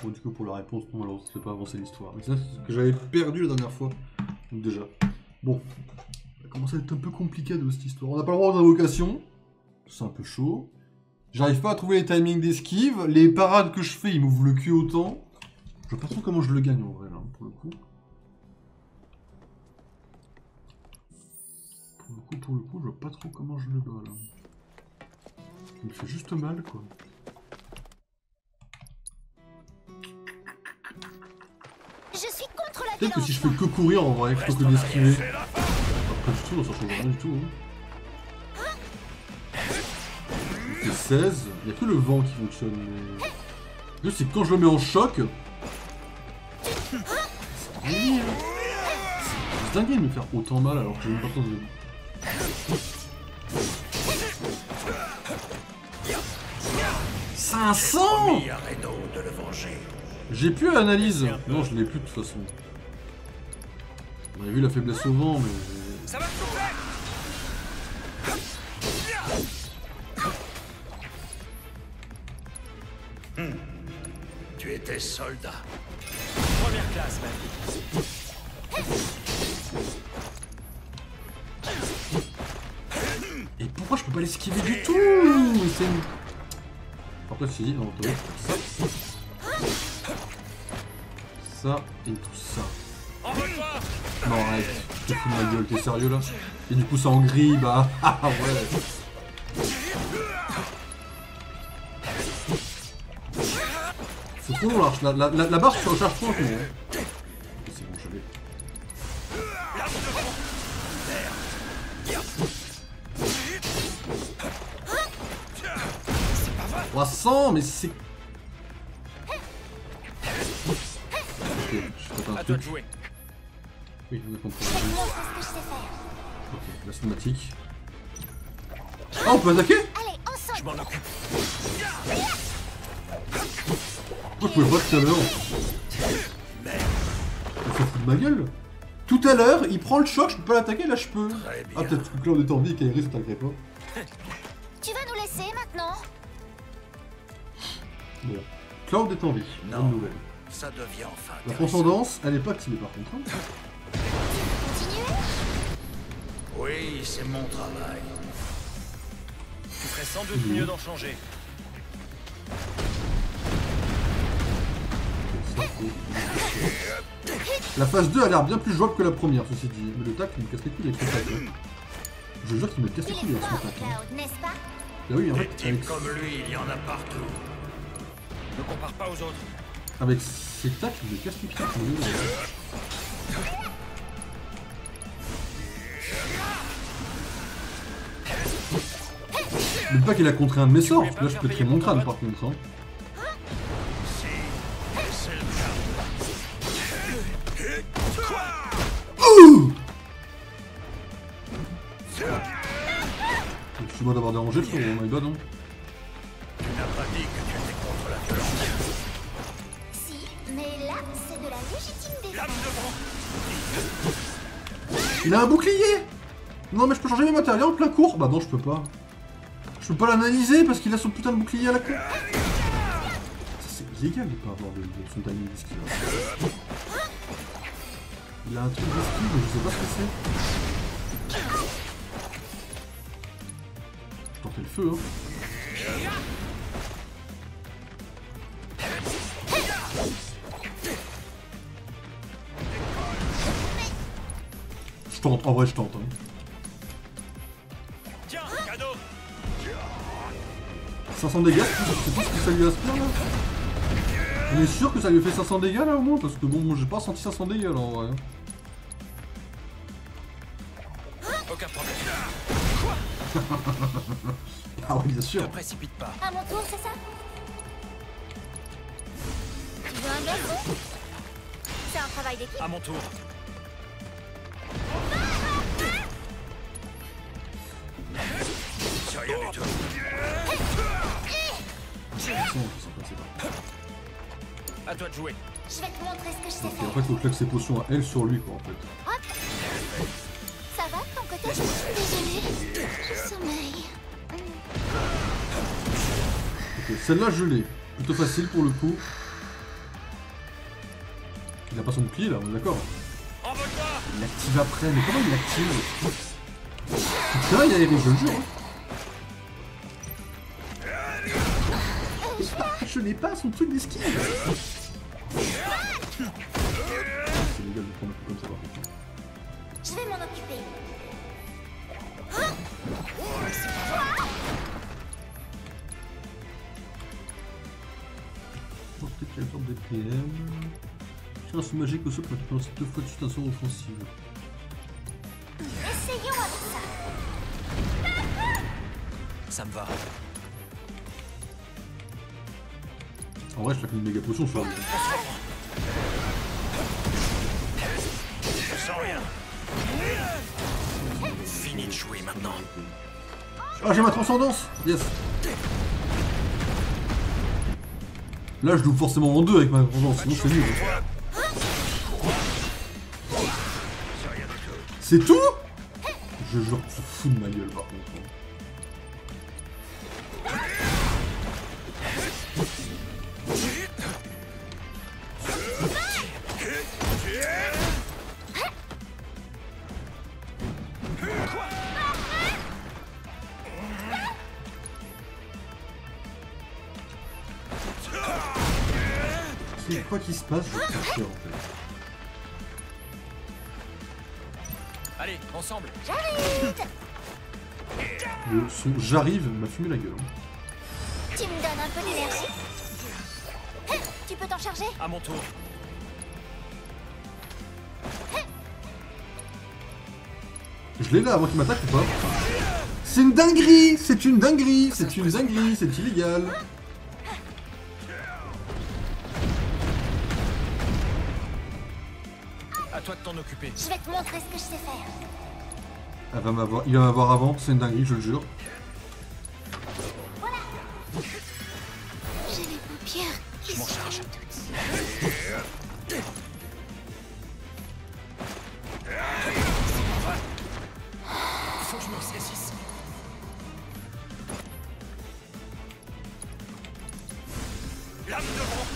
Bon du coup pour la réponse, non malheureusement ça fait pas avancer l'histoire. Mais c'est ce que j'avais perdu la dernière fois. Donc déjà. Bon. Ça commence à être un peu compliqué de cette histoire. On n'a pas le droit d'invocation. C'est un peu chaud. J'arrive pas à trouver les timings d'esquive. Les parades que je fais, ils m'ouvrent le cul autant. Je vois pas trop comment je le gagne en vrai là, pour le coup. pour le coup, je vois pas trop comment je le bats là. Il me fait juste mal quoi. Je suis contre la Peut-être que violence. si je fais que courir en vrai, plutôt que d'esquiver. Pas du tout, ça change rien du tout. Hein. Il fait 16, il n'y a que le vent qui fonctionne. Mais... Le truc c'est que quand je le mets en choc. C'est dingue, hein. C'est dingue de me faire autant mal alors que j'ai même pas besoin de. 500. J'ai plus l'analyse. Non, je l'ai plus de toute façon. On a vu la faiblesse au vent, mais... Ça va tout faire. Tu étais soldat. Première classe, même. Et pourquoi je peux pas l'esquiver du tout? C'est une... Après, je dit, non, ça. Ça et tout ça. Envole-toi. Non, arrête, je te fous de ma gueule, t'es sérieux là? Et du coup, ça en grille, bah... Ah ouais. C'est trop long, la barre se recharge trop lentement. C'est bon, je l'ai. 300, mais c'est... Ok, je fais un À toi truc. de jouer. Oui, je comprends. Je vais te montrer ce que je sais faire. Ok, la cinématique. Ah, on peut attaquer? Allez, ensemble. Je m'en occupe. Pourquoi je pouvais pas tout à l'heure? Il se fout de ma gueule. Tout à l'heure, il prend le choc, je peux pas l'attaquer, là je peux. Ah, peut-être que Claude est en vie et qu'Aeris s'attaquerait pas. Tu vas nous laisser maintenant? Bon. Cloud est en vie, Non. bonne nouvelle. Ça devient enfin La intéressant. transcendance, elle est pas activée par contre. Hein. Continuez? Oui, c'est mon travail. Tu ferais sans doute mieux d'en changer. La phase 2 a l'air bien plus jouable que la première, ceci dit. Mais le tac, il me casse les couilles avec son tac. Hein. Je jure qu'il me casse les Il couilles est avec son fort, tac. Hein. Cloud, n'est-ce pas? Ah oui, en Des fait, types avec, comme lui, il y en a partout. Ne compare pas aux autres. avec ses tacs, il me casse les pieds. N'oublie pas qu'il a contré un de mes sorts, parce que là je peux créer mon crâne par contre. Hein. C'est le Ouh! Excuse-moi d'avoir dérangé le son, oh my god, non? Tu n'as pas dit que tu étais contre la violence. Si, mais là, c'est de la légitime défense. Il a un bouclier! Non mais je peux changer mes matériaux en plein cours? Bah non, je peux pas. Je peux pas l'analyser parce qu'il a son putain de bouclier à la con. C'est illégal de pas avoir de son timing d'esquive. Il a un truc d'esquive, mais je sais pas ce que c'est. Je tentais le feu, hein. Je tente, en vrai je tente. Hein. Tiens, cadeau. 500 dégâts, c'est tout ce que ça lui aspire là? On est sûr que ça lui fait 500 dégâts là au moins? Parce que bon, moi j'ai pas senti 500 dégâts là en vrai. Aucun problème. Ah ouais, bien sûr. Ne précipite pas. À mon tour, c'est ça? Tu veux un garçon? C'est un travail d'équipe. À mon tour. C'est rien du tout. À toi de jouer. Je vais te montrer ce que je sais Ok, faire. en fait, il faut claquer ses potions à elle sur lui quoi en fait. Hop. Ça va de ton côté? Désolée. Je sommeille. Ok, celle-là je l'ai. Plutôt facile pour le coup. Il a pas son bouclier là, on est d'accord. Envole-toi. Il l'active après, mais comment il l'active? Putain, il a Aeris, je le jure. Hein. Je n'ai pas son truc d'esquive. C'est légal de prendre un coup comme ça par contre. Je vais m'en occuper. quatrième. Tiens, un saut magique au sol quand tu lances 2 fois de suite un sort offensif. Essayons avec ça. Ça me va. En vrai, je claque une méga potion sur lui. Je sens rien. Fini de jouer maintenant. Ah, j'ai ma transcendance. Yes. Là, je loupe forcément en 2 avec ma transcendance, sinon c'est nul. C'est tout? Je jure que tu te fous de ma gueule par contre. C'est quoi qui se passe? Je vais chercher en fait. Allez, ensemble. Le son j'arrive m'a fumé la gueule. Tu me donnes un peu d'énergie. Tu peux t'en charger? À mon tour. Je l'ai là avant qu'il m'attaque ou pas? C'est une dinguerie! C'est une dinguerie! C'est une dinguerie! C'est illégal! À toi de t'en occuper. Je vais te montrer ce que je sais faire. Elle va m'avoir, il va m'avoir avant, c'est une dinguerie, je le jure. J'ai les paupières qui Je m'en sont charge. toutes. Faut que je me ressaisisse. Lame de bronze.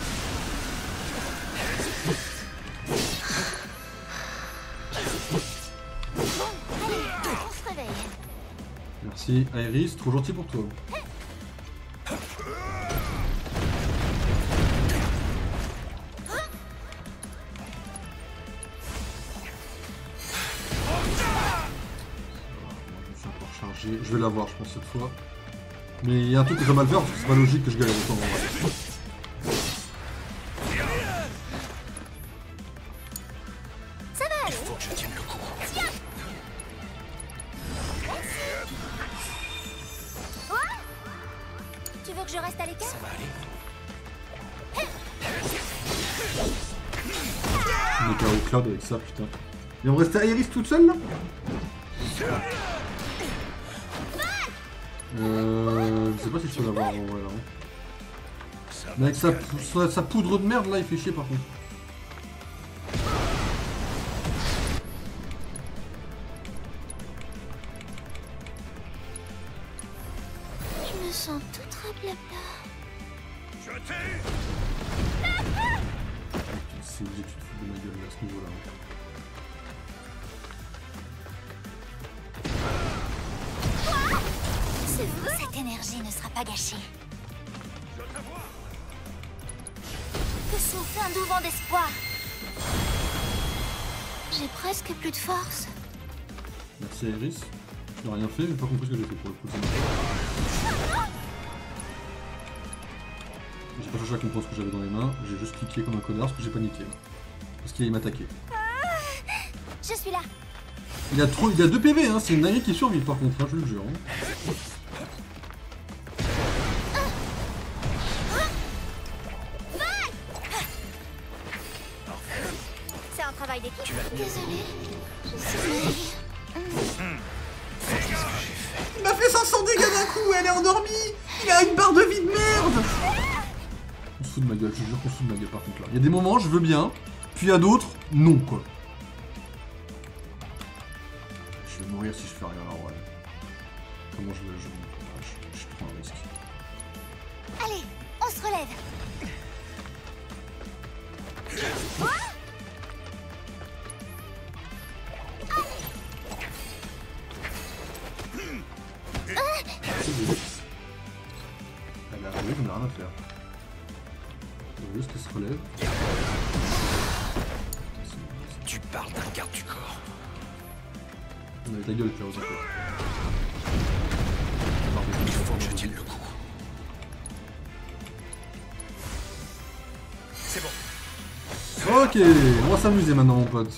Allez, on se réveille. Merci Iris, trop gentil pour toi. Je vais l'avoir, je pense, cette fois. Mais il y a un truc que je dois mal faire parce que c'est pas logique que je galère autant en vrai. Ça va aller. Faut que je tienne le coup. Tu veux que je reste à l'écart? Ça va aller. On est KO Cloud avec ça, putain. Il va me rester Iris toute seule là? Je sais pas si je peux l'avoir en vrai là. Mais avec sa poudre de merde là, il fait chier par contre. Je me sens toute rablabla. C'est obligé que tu te fous de ma gueule à ce niveau là. C'est vrai. Cette énergie ne sera pas gâchée. Que souffle un doux vent d'espoir. J'ai presque plus de force. Merci Iris. Tu n'as rien fait, mais pas compris ce que j'ai fait pour le coup. J'ai pas cherché à comprendre ce que j'avais dans les mains, j'ai juste cliqué comme un connard parce que j'ai paniqué. Parce qu'il allait m'attaquer. Je suis là. Il a 2 PV, hein, c'est une dinguerie qui survit par contre, hein, je le jure. Hein. C'est un travail d'équipe. Désolée. Je suis Il m'a fait 500 dégâts d'un coup, elle est endormie. Il a une barre de vie de merde. On se fout de ma gueule, je te jure qu'on se fout de ma gueule par contre là. Il y a des moments, je veux bien, puis à d'autres, non quoi. Je vais mourir si je fais rien là, ouais. Comment je suis trop un risque. Allez, on se relève. Elle est arrivée, on n'a rien à faire. On va juste qu'elle se relève. Tu parles d'un garde du corps. On avait ta gueule, Klaus. Il faut que je tienne le coup. C'est bon. Ok, on va s'amuser maintenant, mon pote.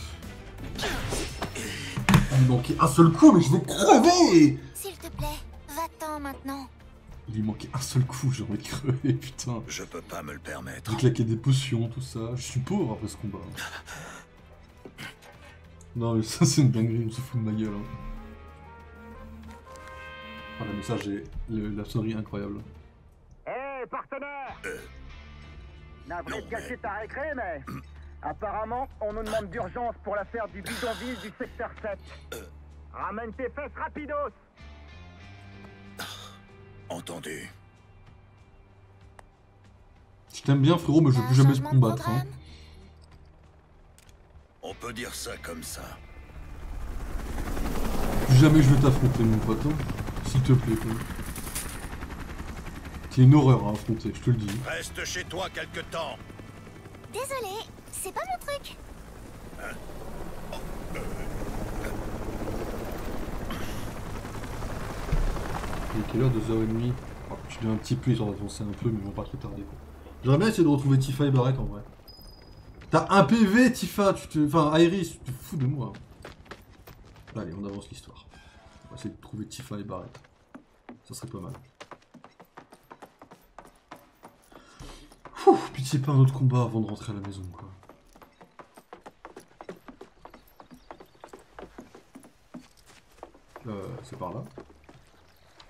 Il lui manquait un seul coup, mais je vais crever. S'il te plaît, va-t'en maintenant. Il lui manquait un seul coup, j'ai envie de crever, putain. Je peux pas me le permettre. J'ai claqué des potions, tout ça. Je suis pauvre après ce combat. Non, mais ça, c'est une dinguerie, on se fout de ma gueule. Hein. Ah, le message est la sonnerie incroyable. Hé, partenaire Navré de gâcher ta récré, mais... apparemment, on nous demande d'urgence pour l'affaire du bidonville du secteur 7. Ramène tes fesses rapidos. Entendu. Je t'aime bien, frérot, mais je veux plus jamais se combattre. Hein. On peut dire ça comme ça. Plus jamais je vais t'affronter, mon pote. Hein. S'il te plaît, quoi. C'est une horreur à affronter, je te le dis. Reste chez toi quelque temps. Désolé, c'est pas mon truc. Il est quelle heure? 2h30. Oh, je dis un petit peu, ils ont avancé un peu, mais ils vont pas trop tarder. J'aimerais bien essayer de retrouver Tifa et Barrett en vrai. T'as un PV, Tifa, enfin Iris, tu te fous de moi. Allez, on avance l'histoire. On va essayer de trouver Tifa et Barrett. Ça serait pas mal. Ouh, pitié pas un autre combat avant de rentrer à la maison, quoi. C'est par là.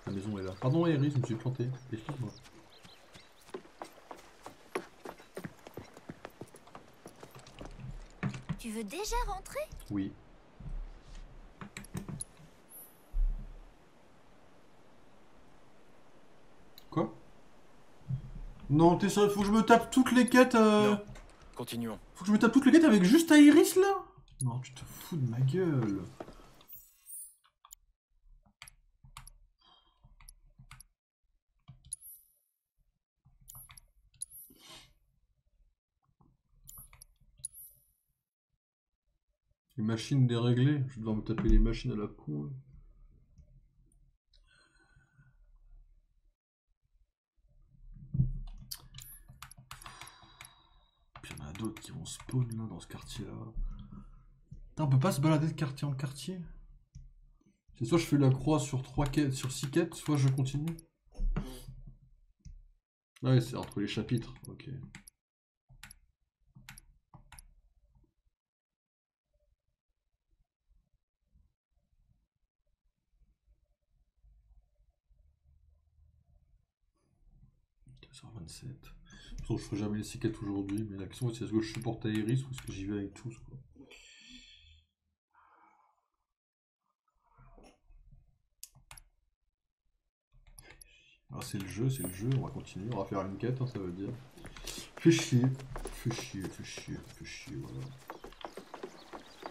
La maison est là. Pardon Iris, je me suis planté. Excuse-moi. Tu veux déjà rentrer? Oui. Quoi? Non, t'es sérieux? Faut que je me tape toutes les quêtes Non. Continuons. Faut que je me tape toutes les quêtes avec juste Iris là? Non, tu te fous de ma gueule. Les machines déréglées, je vais devoir me taper les machines à la con. Là. Puis il y en a d'autres qui vont spawn là dans ce quartier là. Putain, on peut pas se balader de quartier en quartier. C'est soit je fais la croix sur 3 quêtes, sur 6 quêtes, soit je continue. Ouais, c'est entre les chapitres, ok. Sur 27. De toute façon, je ferai jamais les 6 quêtes aujourd'hui, mais la question c'est est-ce que je supporte Iris ou est-ce que j'y vais avec tous quoi. Alors c'est le jeu, on va continuer, on va faire une quête, hein, ça veut dire. Fais chier, voilà.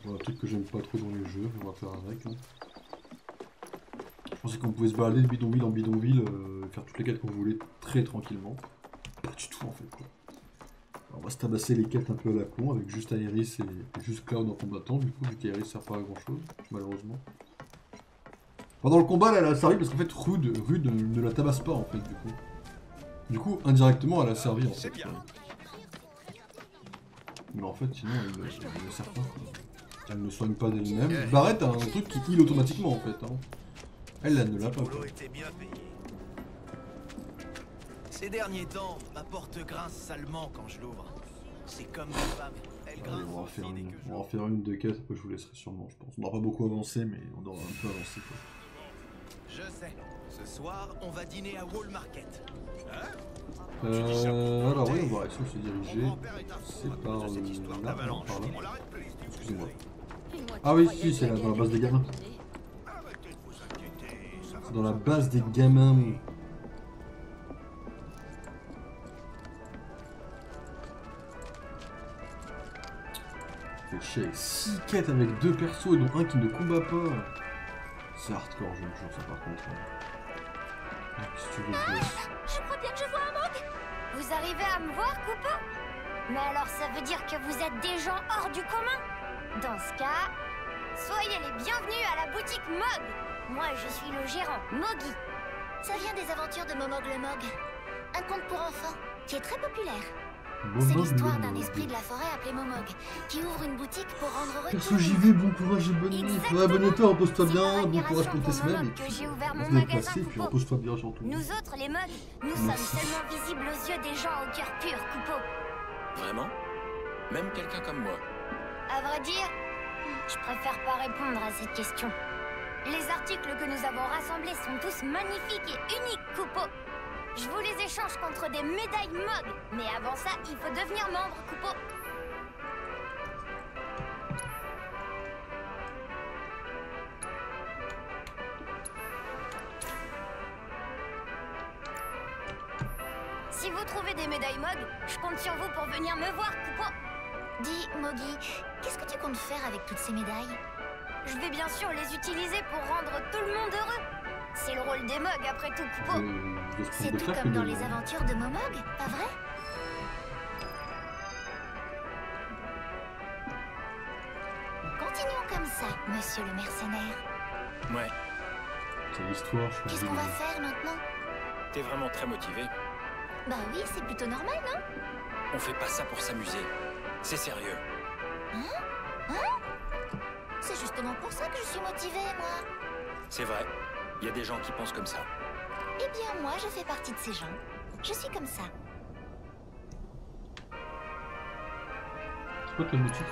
Voilà un truc que j'aime pas trop dans les jeux, on va faire avec. Hein. Je pensais qu'on pouvait se balader de bidonville en bidonville, faire toutes les quêtes qu'on voulait très tranquillement. Pas du tout en fait quoi. Alors, on va se tabasser les quêtes un peu à la con avec juste Iris et juste Cloud en combattant du coup vu qu'Iris sert pas à grand chose malheureusement. Pendant le combat elle a servi parce qu'en fait Rude ne la tabasse pas en fait du coup. Du coup indirectement elle a servi en fait. Mais en fait sinon elle ne sert pas. Elle ne soigne pas d'elle-même. Barrett a un truc qui heal automatiquement en fait. Hein. Elle ne l'a pas. Ces derniers temps, ma porte grince salement quand je l'ouvre. C'est comme une femme. Elle grince. On va en faire une de quête, après je vous laisserai sûrement, je pense. On n'aura pas beaucoup avancé, mais on aura un peu avancé quoi. Je sais. Ce soir, on va dîner à Wall Market. Alors oui, on va essayer de se diriger. C'est par là, non, par là. Excusez-moi. Ah oui, si, c'est dans la base des gamins. C'est dans la base des gamins. Fait chier, 6 quêtes avec 2 persos et dont un qui ne combat pas. C'est hardcore, je me jure ça par contre. Qu'est-ce que tu veux dire? Je crois bien que je vois un Mog. Vous arrivez à me voir, copain? Mais alors ça veut dire que vous êtes des gens hors du commun? Dans ce cas, soyez les bienvenus à la boutique Mog. Moi je suis le gérant, Mogi. Ça vient des aventures de Momog le Mog. Un conte pour enfants qui est très populaire. C'est l'histoire d'un esprit de la forêt appelé Momog, qui ouvre une boutique pour rendre heureux tout Perso, le j'y monde. vais, bon courage et bonne nuit. Exactement. Ouais, bonne nuit à toi, repose-toi C'est bien, par bon courage pour tes admiration pour semaines. Et Momog que puis, j'ai ouvert on mon se déplacer, magasin, puis Coupeau. repose-toi bien surtout. Nous autres, les Mogs, nous sommes Merci. seulement visibles aux yeux des gens au cœur pur, Coupeau. Vraiment? Même quelqu'un comme moi. À vrai dire, je préfère pas répondre à cette question. Les articles que nous avons rassemblés sont tous magnifiques et uniques, Coupeau. Je vous les échange contre des médailles Mog, mais avant ça, il faut devenir membre, Coupeau. Si vous trouvez des médailles Mog, je compte sur vous pour venir me voir, Coupeau. Dis, Mogi, qu'est-ce que tu comptes faire avec toutes ces médailles? Je vais bien sûr les utiliser pour rendre tout le monde heureux. C'est le rôle des Mogs après tout, Coupeau. C'est tout comme dans les aventures de Momog, pas vrai? Continuons comme ça, monsieur le mercenaire. Ouais, C'est l'histoire, je Qu'est-ce qu'on va faire maintenant? t'es vraiment très motivé. Bah oui, c'est plutôt normal, non? On fait pas ça pour s'amuser. C'est sérieux. C'est justement pour ça que je suis motivée, moi. C'est vrai. Il y a des gens qui pensent comme ça. Eh bien, moi, je fais partie de ces gens. Je suis comme ça. C'est quoi ta boutique?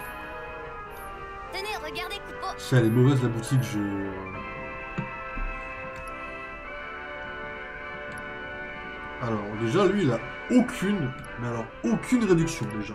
Tenez, regardez, Coupeau. Si elle est mauvaise la boutique, je... Alors déjà lui il a aucune, mais alors aucune réduction déjà.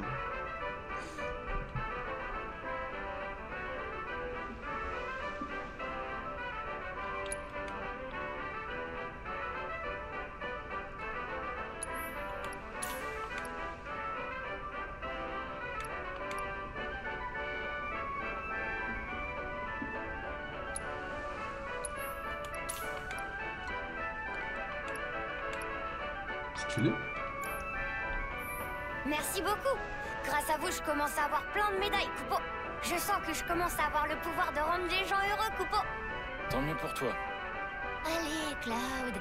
Stylé. Merci beaucoup. Grâce à vous, je commence à avoir plein de médailles, Coupeau. Je sens que je commence à avoir le pouvoir de rendre les gens heureux, Coupeau. Tant mieux pour toi. Allez, Cloud,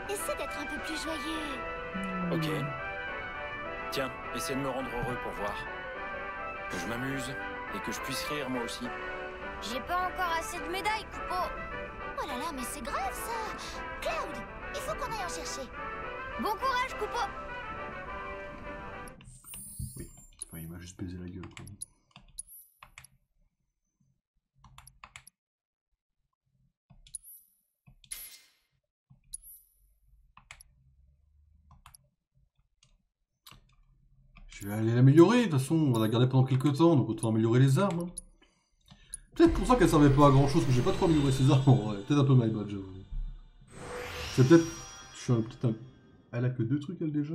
essaie d'être un peu plus joyeux. Ok. Tiens, essaie de me rendre heureux pour voir. Que je m'amuse et que je puisse rire moi aussi. J'ai pas encore assez de médailles, Coupeau. Oh là là, mais c'est grave, ça. Cloud, il faut qu'on aille en chercher. Bon courage, Coupeau. Oui, enfin, il m'a juste baisé la gueule quoi. Je vais aller l'améliorer, de toute façon on va la garder pendant quelques temps, donc autant améliorer les armes. Hein. Peut-être pour ça qu'elle servait pas à grand chose, que j'ai pas trop amélioré ces armes en vrai. Peut-être un peu my bad, j'avoue. C'est peut-être... Je suis peut-être un... Elle a que 2 trucs elle déjà?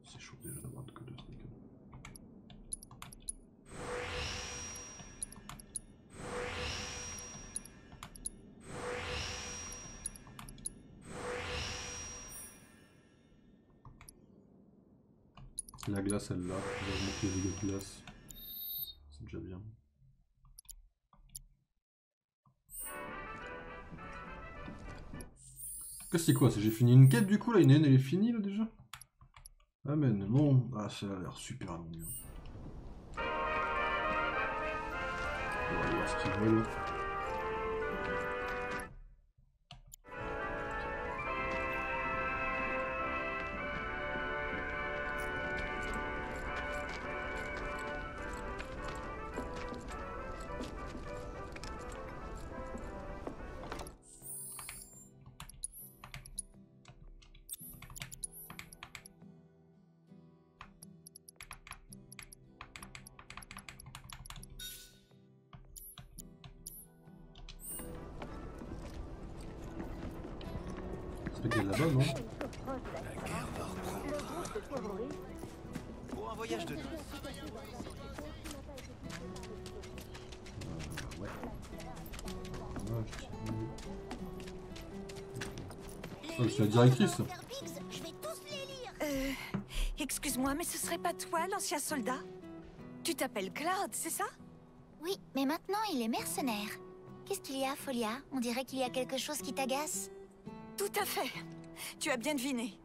C'est chaud déjà d'avoir que 2 trucs. La glace elle l'a, je vais monter les dégâts de glace. C'est déjà bien. Qu'est-ce que c'est quoi? J'ai fini une quête du coup là, une haine elle est finie là déjà? Amen, bon, ah ça a l'air super long. On va aller voir ce qu'ils veulent. C'est qu'elle là-bas, non? La guerre va reprendre. Pour un voyage de noces. Ouais. Oh, c'est la directrice. Je vais tous les lire. Excuse-moi, mais ce serait pas toi, l'ancien soldat? Tu t'appelles Cloud, c'est ça? Oui, mais maintenant il est mercenaire. Qu'est-ce qu'il y a, Folia? On dirait qu'il y a quelque chose qui t'agace. Tout à fait. Tu as bien deviné.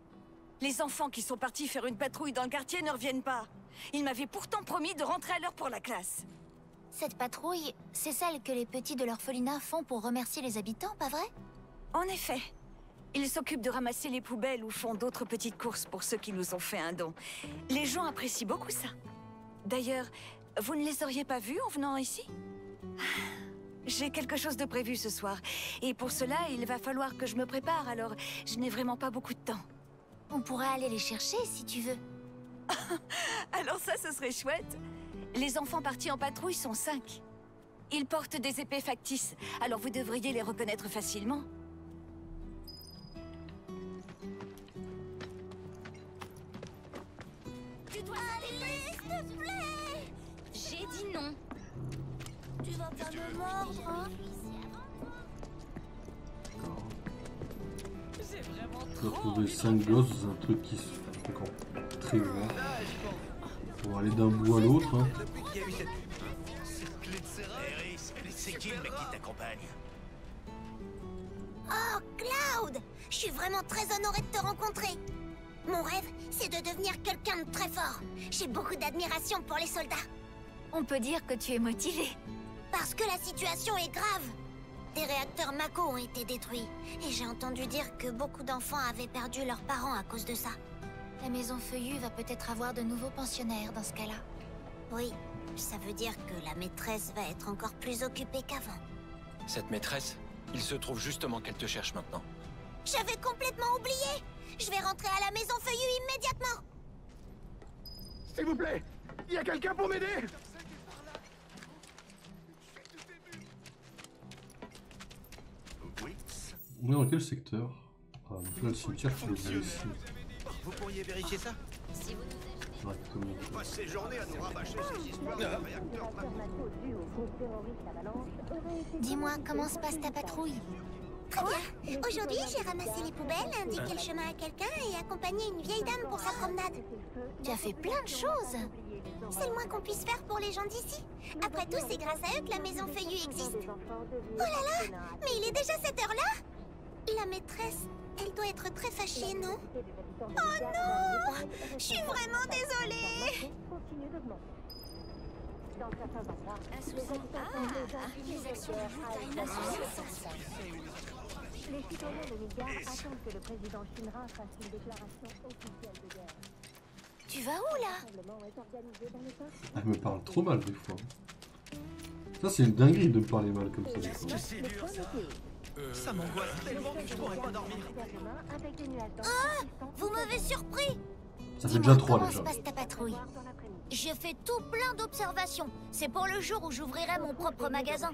Les enfants qui sont partis faire une patrouille dans le quartier ne reviennent pas. Ils m'avaient pourtant promis de rentrer à l'heure pour la classe. Cette patrouille, c'est celle que les petits de l'orphelinat font pour remercier les habitants, pas vrai? En effet. Ils s'occupent de ramasser les poubelles ou font d'autres petites courses pour ceux qui nous ont fait un don. Les gens apprécient beaucoup ça. D'ailleurs, vous ne les auriez pas vus en venant ici? J'ai quelque chose de prévu ce soir. Et pour cela, il va falloir que je me prépare, alors je n'ai vraiment pas beaucoup de temps. On pourrait aller les chercher si tu veux. Alors ça, ce serait chouette. Les enfants partis en patrouille sont 5. Ils portent des épées factices, alors vous devriez les reconnaître facilement. Tu dois aller, s'il te plaît. J'ai dit non. Tu vas pas me mordre, hein? On va trouver 5 gosses dans un truc qui se fait encore très grand. On va aller d'un bout à l'autre. Hein. C'est qui le mec qui t'accompagne? Oh, Cloud! Je suis vraiment très honorée de te rencontrer. Mon rêve, c'est de devenir quelqu'un de très fort. J'ai beaucoup d'admiration pour les soldats. On peut dire que tu es motivé. Parce que la situation est grave. Des réacteurs Mako ont été détruits. Et j'ai entendu dire que beaucoup d'enfants avaient perdu leurs parents à cause de ça. La maison Feuillue va peut-être avoir de nouveaux pensionnaires dans ce cas-là. Oui, ça veut dire que la maîtresse va être encore plus occupée qu'avant. Cette maîtresse, il se trouve justement qu'elle te cherche maintenant. J'avais complètement oublié. Je vais rentrer à la maison Feuillue immédiatement. S'il vous plaît, il y a quelqu'un pour m'aider? On est dans quel secteur? Ah, donc là, le cimetière, je le vois ici. Vous pourriez vérifier ça? Directement. On passe ses journées à nous rabâcher ces histoires de réacteurs. Dis-moi, comment se passe ta patrouille? Très bien. Aujourd'hui, j'ai ramassé les poubelles, indiqué le chemin à quelqu'un et accompagné une vieille dame pour sa promenade. Tu as fait plein de choses. C'est le moins qu'on puisse faire pour les gens d'ici. Après tout, c'est grâce à eux que la maison Feuillue existe. Oh là là! Mais il est déjà cette heure-là? La maîtresse, elle doit être très fâchée, non? Oh non! Je suis vraiment désolée! Les actions de l'Ukraine Les citoyens de Midgard attendent que le président Shinra fasse une déclaration officielle de guerre. Tu vas où là? Elle me parle trop mal des fois. Ça c'est une dinguerie de me parler mal comme ça des fois. C'est dur ça. Ça m'angoisse tellement que je pourrais pas dormir. Ah! Vous m'avez surpris! Ça fait déjà 3 comment déjà. se passe ta patrouille? Je fais tout plein d'observations. C'est pour le jour où j'ouvrirai mon propre magasin.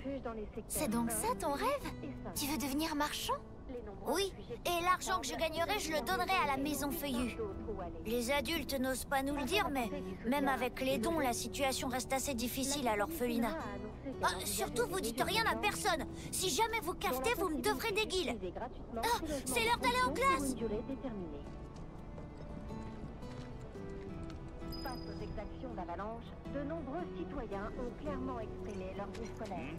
C'est donc ça ton rêve? Tu veux devenir marchand? Oui, et l'argent que je gagnerai, je le donnerai à la maison Feuillue. Les adultes n'osent pas nous le dire, mais même avec les dons, la situation reste assez difficile à l'orphelinat. Ah, surtout, vous dites rien à personne. Si jamais vous cafetez, vous me devrez des guilles. Ah, c'est l'heure d'aller en classe. Face aux exactions d'Avalanche, de nombreux citoyens ont clairement exprimé leur discolère.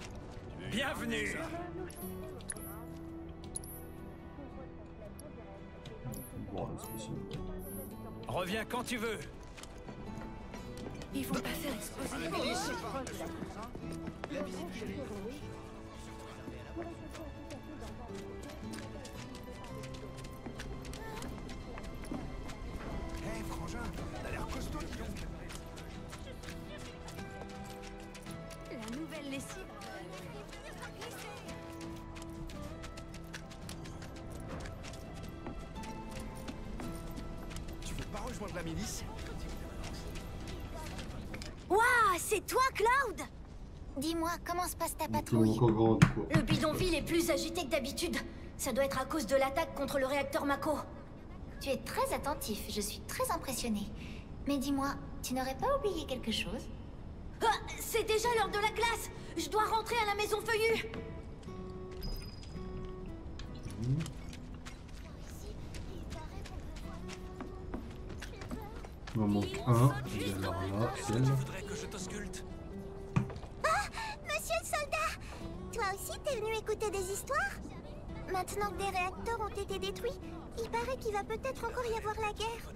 Bienvenue! Bon, c'est possible. Reviens quand tu veux. Ils vont pas faire exploser les milices. Hé, frangin, t'as l'air costaud, dis donc. La nouvelle lessive. Tu veux pas rejoindre la milice? Waouh, c'est toi, Cloud? Dis-moi, comment se passe ta Donc, patrouille? encore grand du coup. Le bidonville est plus agité que d'habitude. Ça doit être à cause de l'attaque contre le réacteur Mako. Tu es très attentif, je suis très impressionnée. Mais dis-moi, tu n'aurais pas oublié quelque chose? Ah, c'est déjà l'heure de la classe. Je dois rentrer à la maison Feuillue. Il m'en manque un. Il y a alors là, celle. Tu voudrais que je t'ausculte? Ah, monsieur le soldat. Toi aussi, t'es venu écouter des histoires? maintenant que des réacteurs ont été détruits, il paraît qu'il va peut-être encore y avoir la guerre.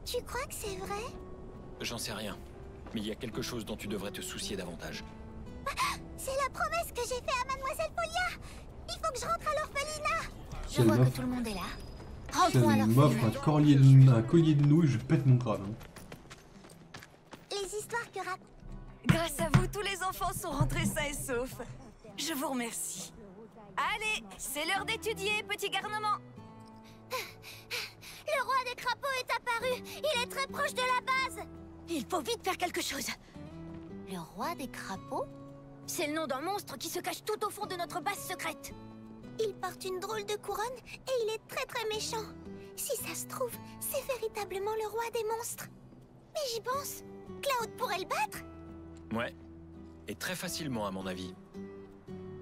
Tu crois que c'est vrai? J'en sais rien. Mais il y a quelque chose dont tu devrais te soucier davantage. C'est la promesse que j'ai faite à Mademoiselle Folia. Il faut que je rentre à l'orphelinat. Je vois que tout le monde est là. Si Rentrons à elle m'offre l'orphelinat. un collier de nouilles, je pète mon crâne. Hein. Les histoires que raconte... Grâce à vous, tous les enfants sont rentrés sains et saufs. Je vous remercie. Allez, c'est l'heure d'étudier, petit garnement. Le roi des crapauds est apparu. Il est très proche de la base. Il faut vite faire quelque chose. Le roi des crapauds? C'est le nom d'un monstre qui se cache tout au fond de notre base secrète. Il porte une drôle de couronne et il est très très méchant. Si ça se trouve, c'est véritablement le roi des monstres. Mais j'y pense. Cloud pourrait le battre? Ouais. Et très facilement, à mon avis.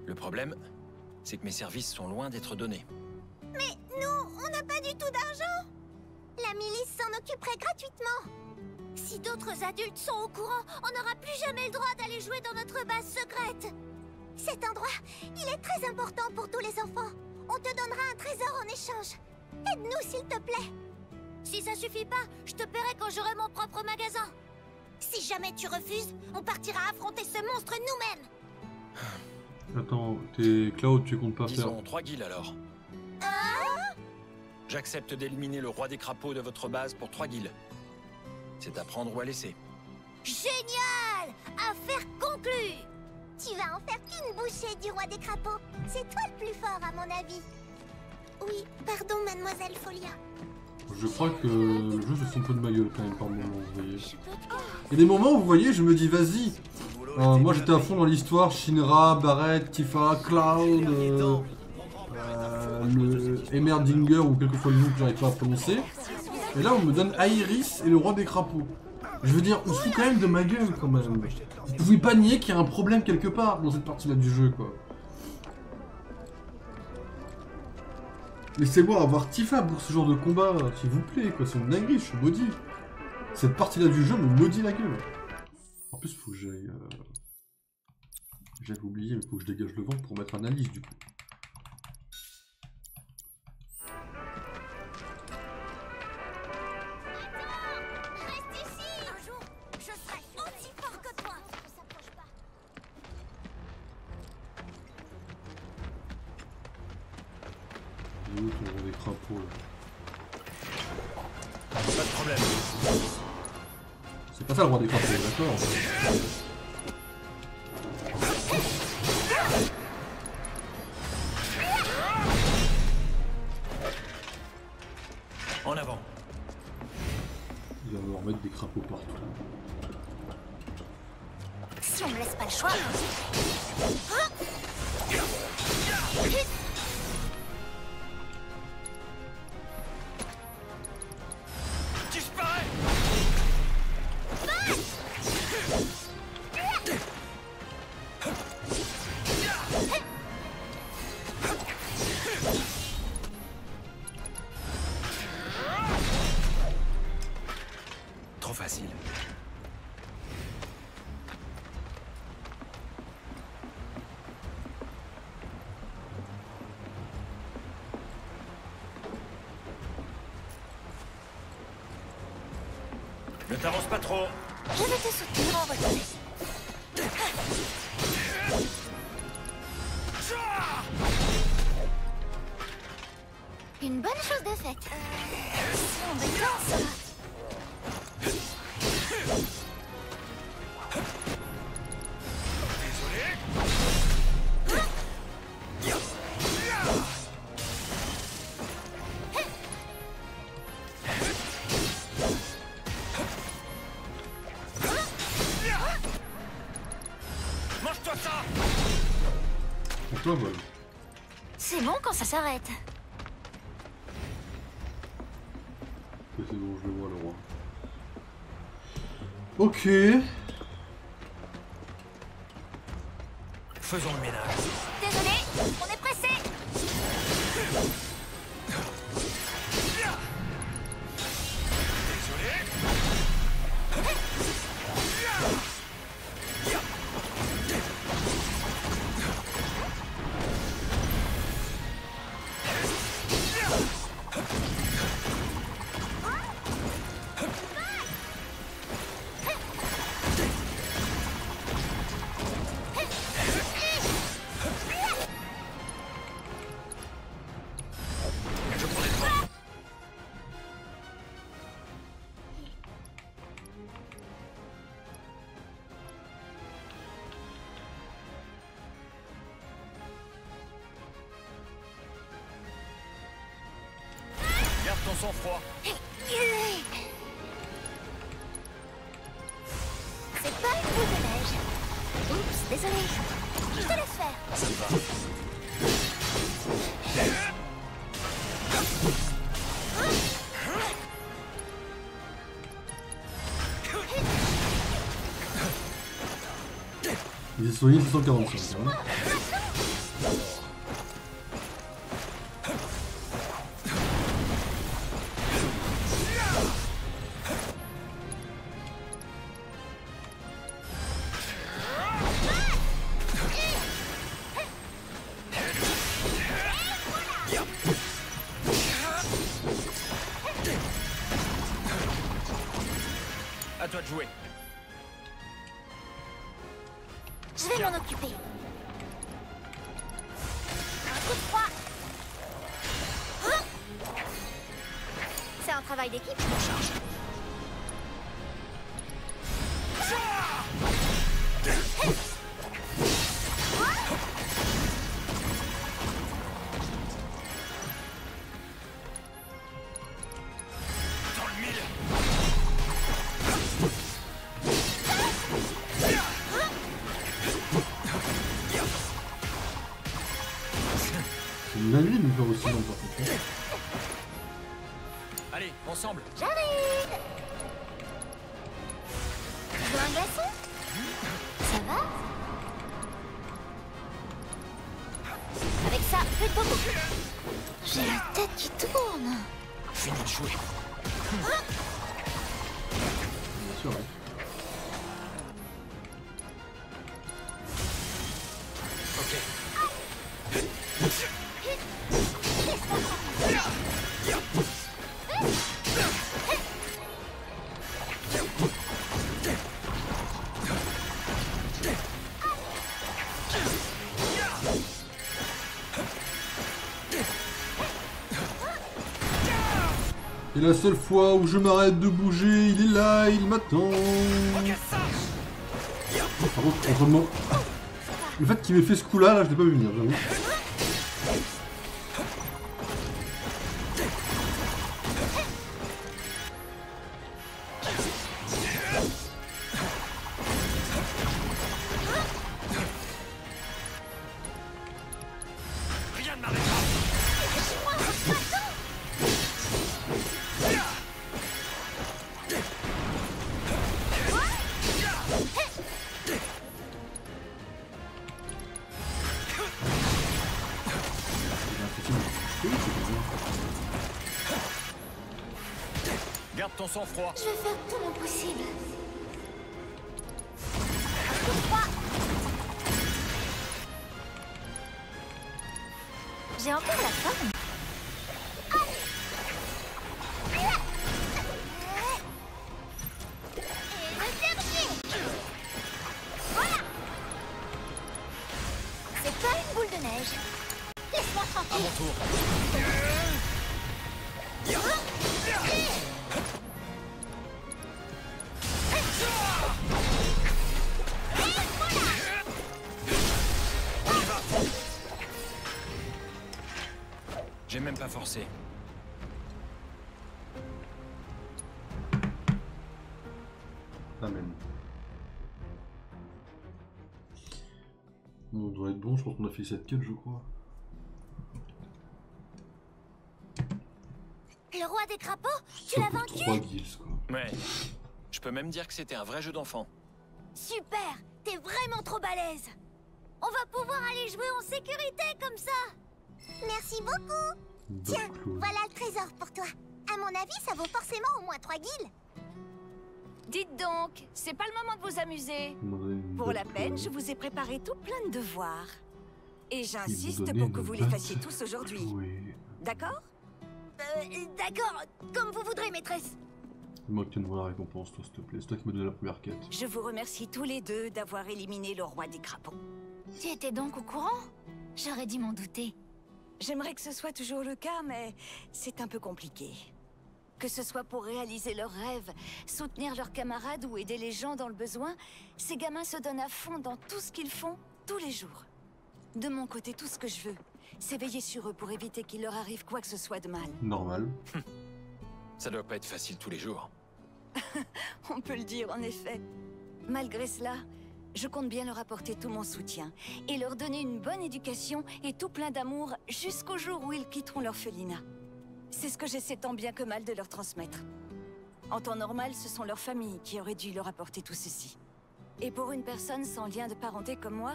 Le problème, c'est que mes services sont loin d'être donnés. Mais nous, on n'a pas du tout d'argent. La milice s'en occuperait gratuitement. Si d'autres adultes sont au courant, on n'aura plus jamais le droit d'aller jouer dans notre base secrète. Cet endroit, il est très important pour tous les enfants. On te donnera un trésor en échange. Aide-nous, s'il te plaît. Si ça suffit pas, je te paierai quand j'aurai mon propre magasin. Si jamais tu refuses, on partira affronter ce monstre nous-mêmes. Attends, t'es Cloud, tu comptes pas Disons faire... 3 guilds alors. Ah! J'accepte d'éliminer le roi des crapauds de votre base pour 3 guilds. C'est à prendre ou à laisser. Génial! Affaire conclue! Tu vas en faire qu'une bouchée du roi des crapauds. C'est toi le plus fort, à mon avis. Oui, pardon, Mademoiselle Folia. Je crois que le jeu se fout un peu de ma gueule quand même par moment, vous voyez. Il y a des moments où vous voyez, je me dis vas-y. Moi j'étais à fond dans l'histoire, Shinra, Barret, Tifa, Cloud, le Emerdinger ou quel que soit le nom que j'arrive pas à prononcer. Et là on me donne Iris et le roi des crapauds. Je veux dire, on se fout quand même de ma gueule quand même. Vous pouvez pas nier qu'il y a un problème quelque part dans cette partie-là du jeu quoi. Laissez-moi avoir Tifa pour ce genre de combat, s'il vous plaît, quoi. C'est une dinguerie, je suis maudit. Cette partie-là du jeu me maudit la gueule. En plus, faut que j'aille... J'avais oublié, mais faut que je dégage le ventre pour mettre analyse, du coup. Reste ici! Un jour, je serai aussi fort que toi! Ne s'approche pas. Il est où ton roi des crapauds, là? Pas de problème. C'est pas ça le roi des crapauds, d'accord? En avant. Il va me remettre des crapauds partout. Si on me laisse pas le choix... Disparais! Trop facile. Ne t'avance pas trop. Je vais te soutenir en retour. Une bonne chose de faite. Si on déclenche... Mange-toi ça! Pourquoi, voilà. C'est bon quand ça s'arrête. Ok, c'est bon, je le vois, le roi. Ok. Faisons le ménage. Désolé, on est pressé. ton sang-froid. C'est pas une boule de neige. Oups, désolé. Je te laisse faire. Ça me va. Il est soigné 645. Hein. À toi de jouer. Je vais m'en occuper. Un coup de froid. Hein? C'est un travail d'équipe. Je m'en charge. Dans le mille. C'est une dinguerie de me faire aussi longtemps. Allez, ensemble. J'arrive. Tu veux un glaçon? Ça va? Avec ça, plus de beaucoup. J'ai la tête qui tourne. Fini de jouer. Bien sûr, ouais. Ok. Et la seule fois où je m'arrête de bouger, il est là, il m'attend. Par contre, autrement, le fait qu'il m'ait fait ce coup-là, là, je l'ai pas vu venir, j'avoue. Rien ne m'arrêtera. Garde ton sang-froid. Je vais faire tout mon possible. Un coup de froid. J'ai encore la forme. Et le dernier. Voilà. C'est pas une boule de neige. Laisse-moi À tranquille. mon tour. On y va. J'ai même pas forcé. Amen. On doit être bon, je pense qu'on a fait cette quête, je crois. Le roi des crapauds, tu l'as vaincu? 3 guilds, quoi. Ouais. Je peux même dire que c'était un vrai jeu d'enfant. Super, t'es vraiment trop balèze. On va pouvoir aller jouer en sécurité comme ça. Merci beaucoup. Tiens, voilà le trésor pour toi. À mon avis, ça vaut forcément au moins 3 guilds. Dites donc, c'est pas le moment de vous amuser. Pour la peine, je vous ai préparé tout plein de devoirs. Et j'insiste pour que vous les fassiez tous aujourd'hui. D'accord? D'accord, comme vous voudrez, maîtresse. Moi qui te demande la récompense, toi, s'il te plaît. C'est toi qui me donne la première quête. Je vous remercie tous les deux d'avoir éliminé le roi des crapauds. Tu étais donc au courant? J'aurais dû m'en douter. J'aimerais que ce soit toujours le cas, mais c'est un peu compliqué. Que ce soit pour réaliser leurs rêves, soutenir leurs camarades ou aider les gens dans le besoin, ces gamins se donnent à fond dans tout ce qu'ils font, tous les jours. De mon côté, tout ce que je veux, c'est veiller sur eux pour éviter qu'il leur arrive quoi que ce soit de mal. Normal. Ça doit pas être facile tous les jours. On peut le dire, en effet. Malgré cela, je compte bien leur apporter tout mon soutien et leur donner une bonne éducation et tout plein d'amour jusqu'au jour où ils quitteront l'orphelinat. C'est ce que j'essaie tant bien que mal de leur transmettre. En temps normal, ce sont leurs familles qui auraient dû leur apporter tout ceci. Et pour une personne sans lien de parenté comme moi,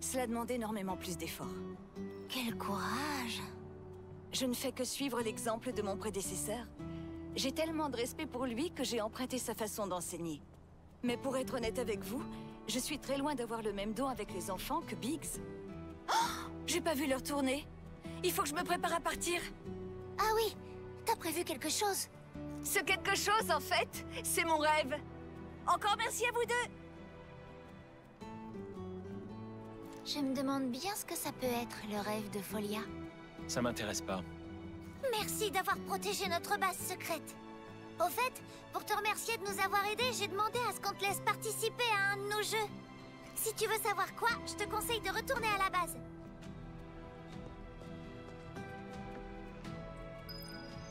cela demande énormément plus d'efforts. Quel courage! Je ne fais que suivre l'exemple de mon prédécesseur. J'ai tellement de respect pour lui que j'ai emprunté sa façon d'enseigner. Mais pour être honnête avec vous, je suis très loin d'avoir le même don avec les enfants que Biggs. Oh, j'ai pas vu leur tournée. Il faut que je me prépare à partir. Ah oui, t'as prévu quelque chose? Ce quelque chose, en fait, c'est mon rêve. Encore merci à vous deux. Je me demande bien ce que ça peut être, le rêve de Folia. Ça m'intéresse pas. Merci d'avoir protégé notre base secrète. Au fait, pour te remercier de nous avoir aidés, j'ai demandé à ce qu'on te laisse participer à un de nos jeux. Si tu veux savoir quoi, je te conseille de retourner à la base.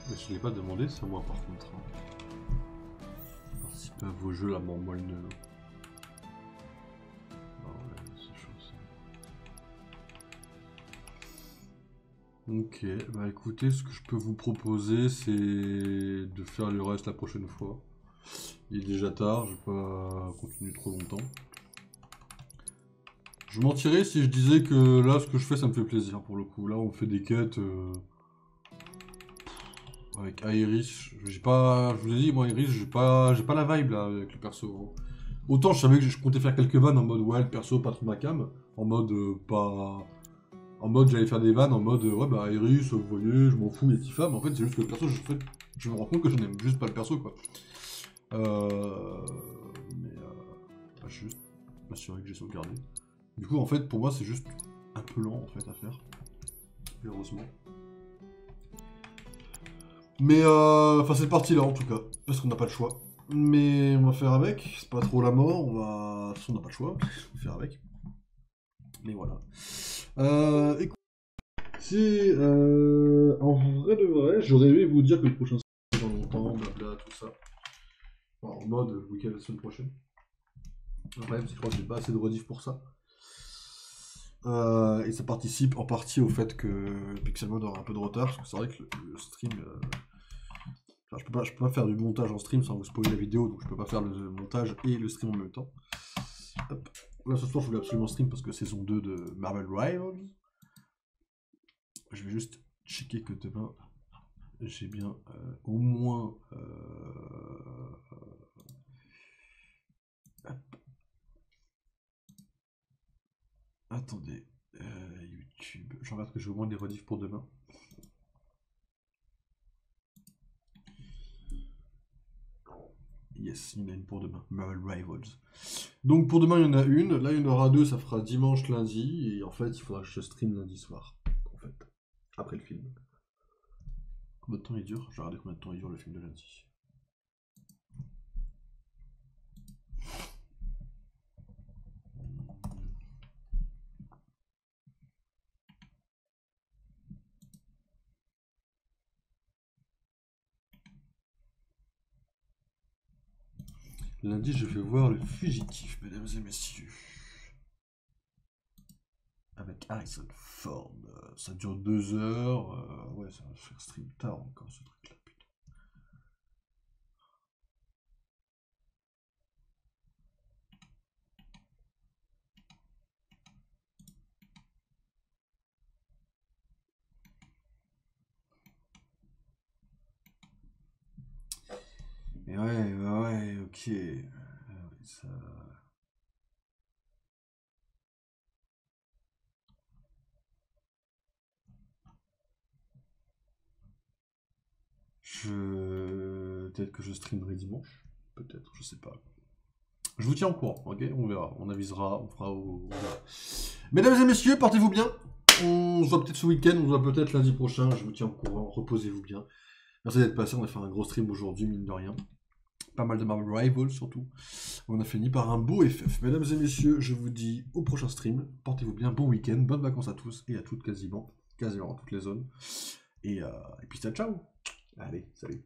Mais je l'ai pas demandé, c'est moi par contre. Participer à vos jeux là, bon, moi le... Ok, bah écoutez, ce que je peux vous proposer, c'est de faire le reste la prochaine fois. Il est déjà tard, je vais pas continuer trop longtemps. Je mentirais si je disais que là, ce que je fais, ça me fait plaisir pour le coup. Là, on fait des quêtes avec Iris. J'ai pas, je vous ai dit, moi Iris, j'ai pas la vibe là avec le perso. Autant je savais que je comptais faire quelques vannes en mode ouais, le perso pas trop ma cam, en mode pas. En mode j'allais faire des vannes en mode ouais bah Iris, vous voyez, je m'en fous, les Tifa, mais en fait c'est juste que le perso, je me rends compte que je n'aime juste pas le perso quoi. Je vais juste m'assurer que j'ai sauvegardé. Du coup en fait pour moi c'est juste un peu lent en fait à faire. Heureusement. Mais enfin cette partie là en tout cas, parce qu'on n'a pas le choix. Mais on va faire avec, c'est pas trop la mort, on va. De toute façon on n'a pas le choix, on va faire avec. Mais voilà. Écoute, si en vrai de vrai, j'aurais aimé vous dire que le prochain stream dans longtemps, blabla, tout ça. Enfin, en mode week-end la semaine prochaine. Le problème, c'est que je crois que j'ai pas assez de rediff pour ça. Et ça participe en partie au fait que Pixelmon aura un peu de retard, parce que c'est vrai que le stream. Enfin, je peux pas faire du montage en stream sans vous spoiler la vidéo, donc je peux pas faire le montage et le stream en même temps. Hop. Là ce soir je voulais absolument stream parce que saison 2 de Marvel Rivals. Je vais juste checker que demain j'ai bien au moins attendez, YouTube, je regarde que j'ai au moins des rediffs pour demain. Yes, il y en a une pour demain, Marvel Rivals. Donc pour demain il y en a une, là il y en aura deux, ça fera dimanche, lundi, et en fait il faudra que je stream lundi soir, en fait, après le film. Combien de temps il dure? Je vais regarder combien de temps il dure le film de lundi. Lundi, je vais voir Le Fugitif, mesdames et messieurs. Avec Harrison Ford. Ça dure 2 heures. Ouais, ça va faire stream tard encore ce truc-là, putain. Et ouais, ok. Ça... Peut-être que je streamerai dimanche. Peut-être, je sais pas. Je vous tiens au courant, ok? On verra, on avisera, on fera on verra. Mesdames et messieurs, portez-vous bien. On se voit peut-être ce week-end, on se voit peut-être lundi prochain. Je vous tiens au courant, reposez-vous bien. Merci d'être passé, on a fait un gros stream aujourd'hui, mine de rien. Pas mal de Marvel Rivals surtout. On a fini par un beau FF. Mesdames et messieurs, je vous dis au prochain stream. Portez-vous bien, bon week-end, bonnes vacances à tous et à toutes quasiment dans toutes les zones. Et puis ciao. Allez, salut.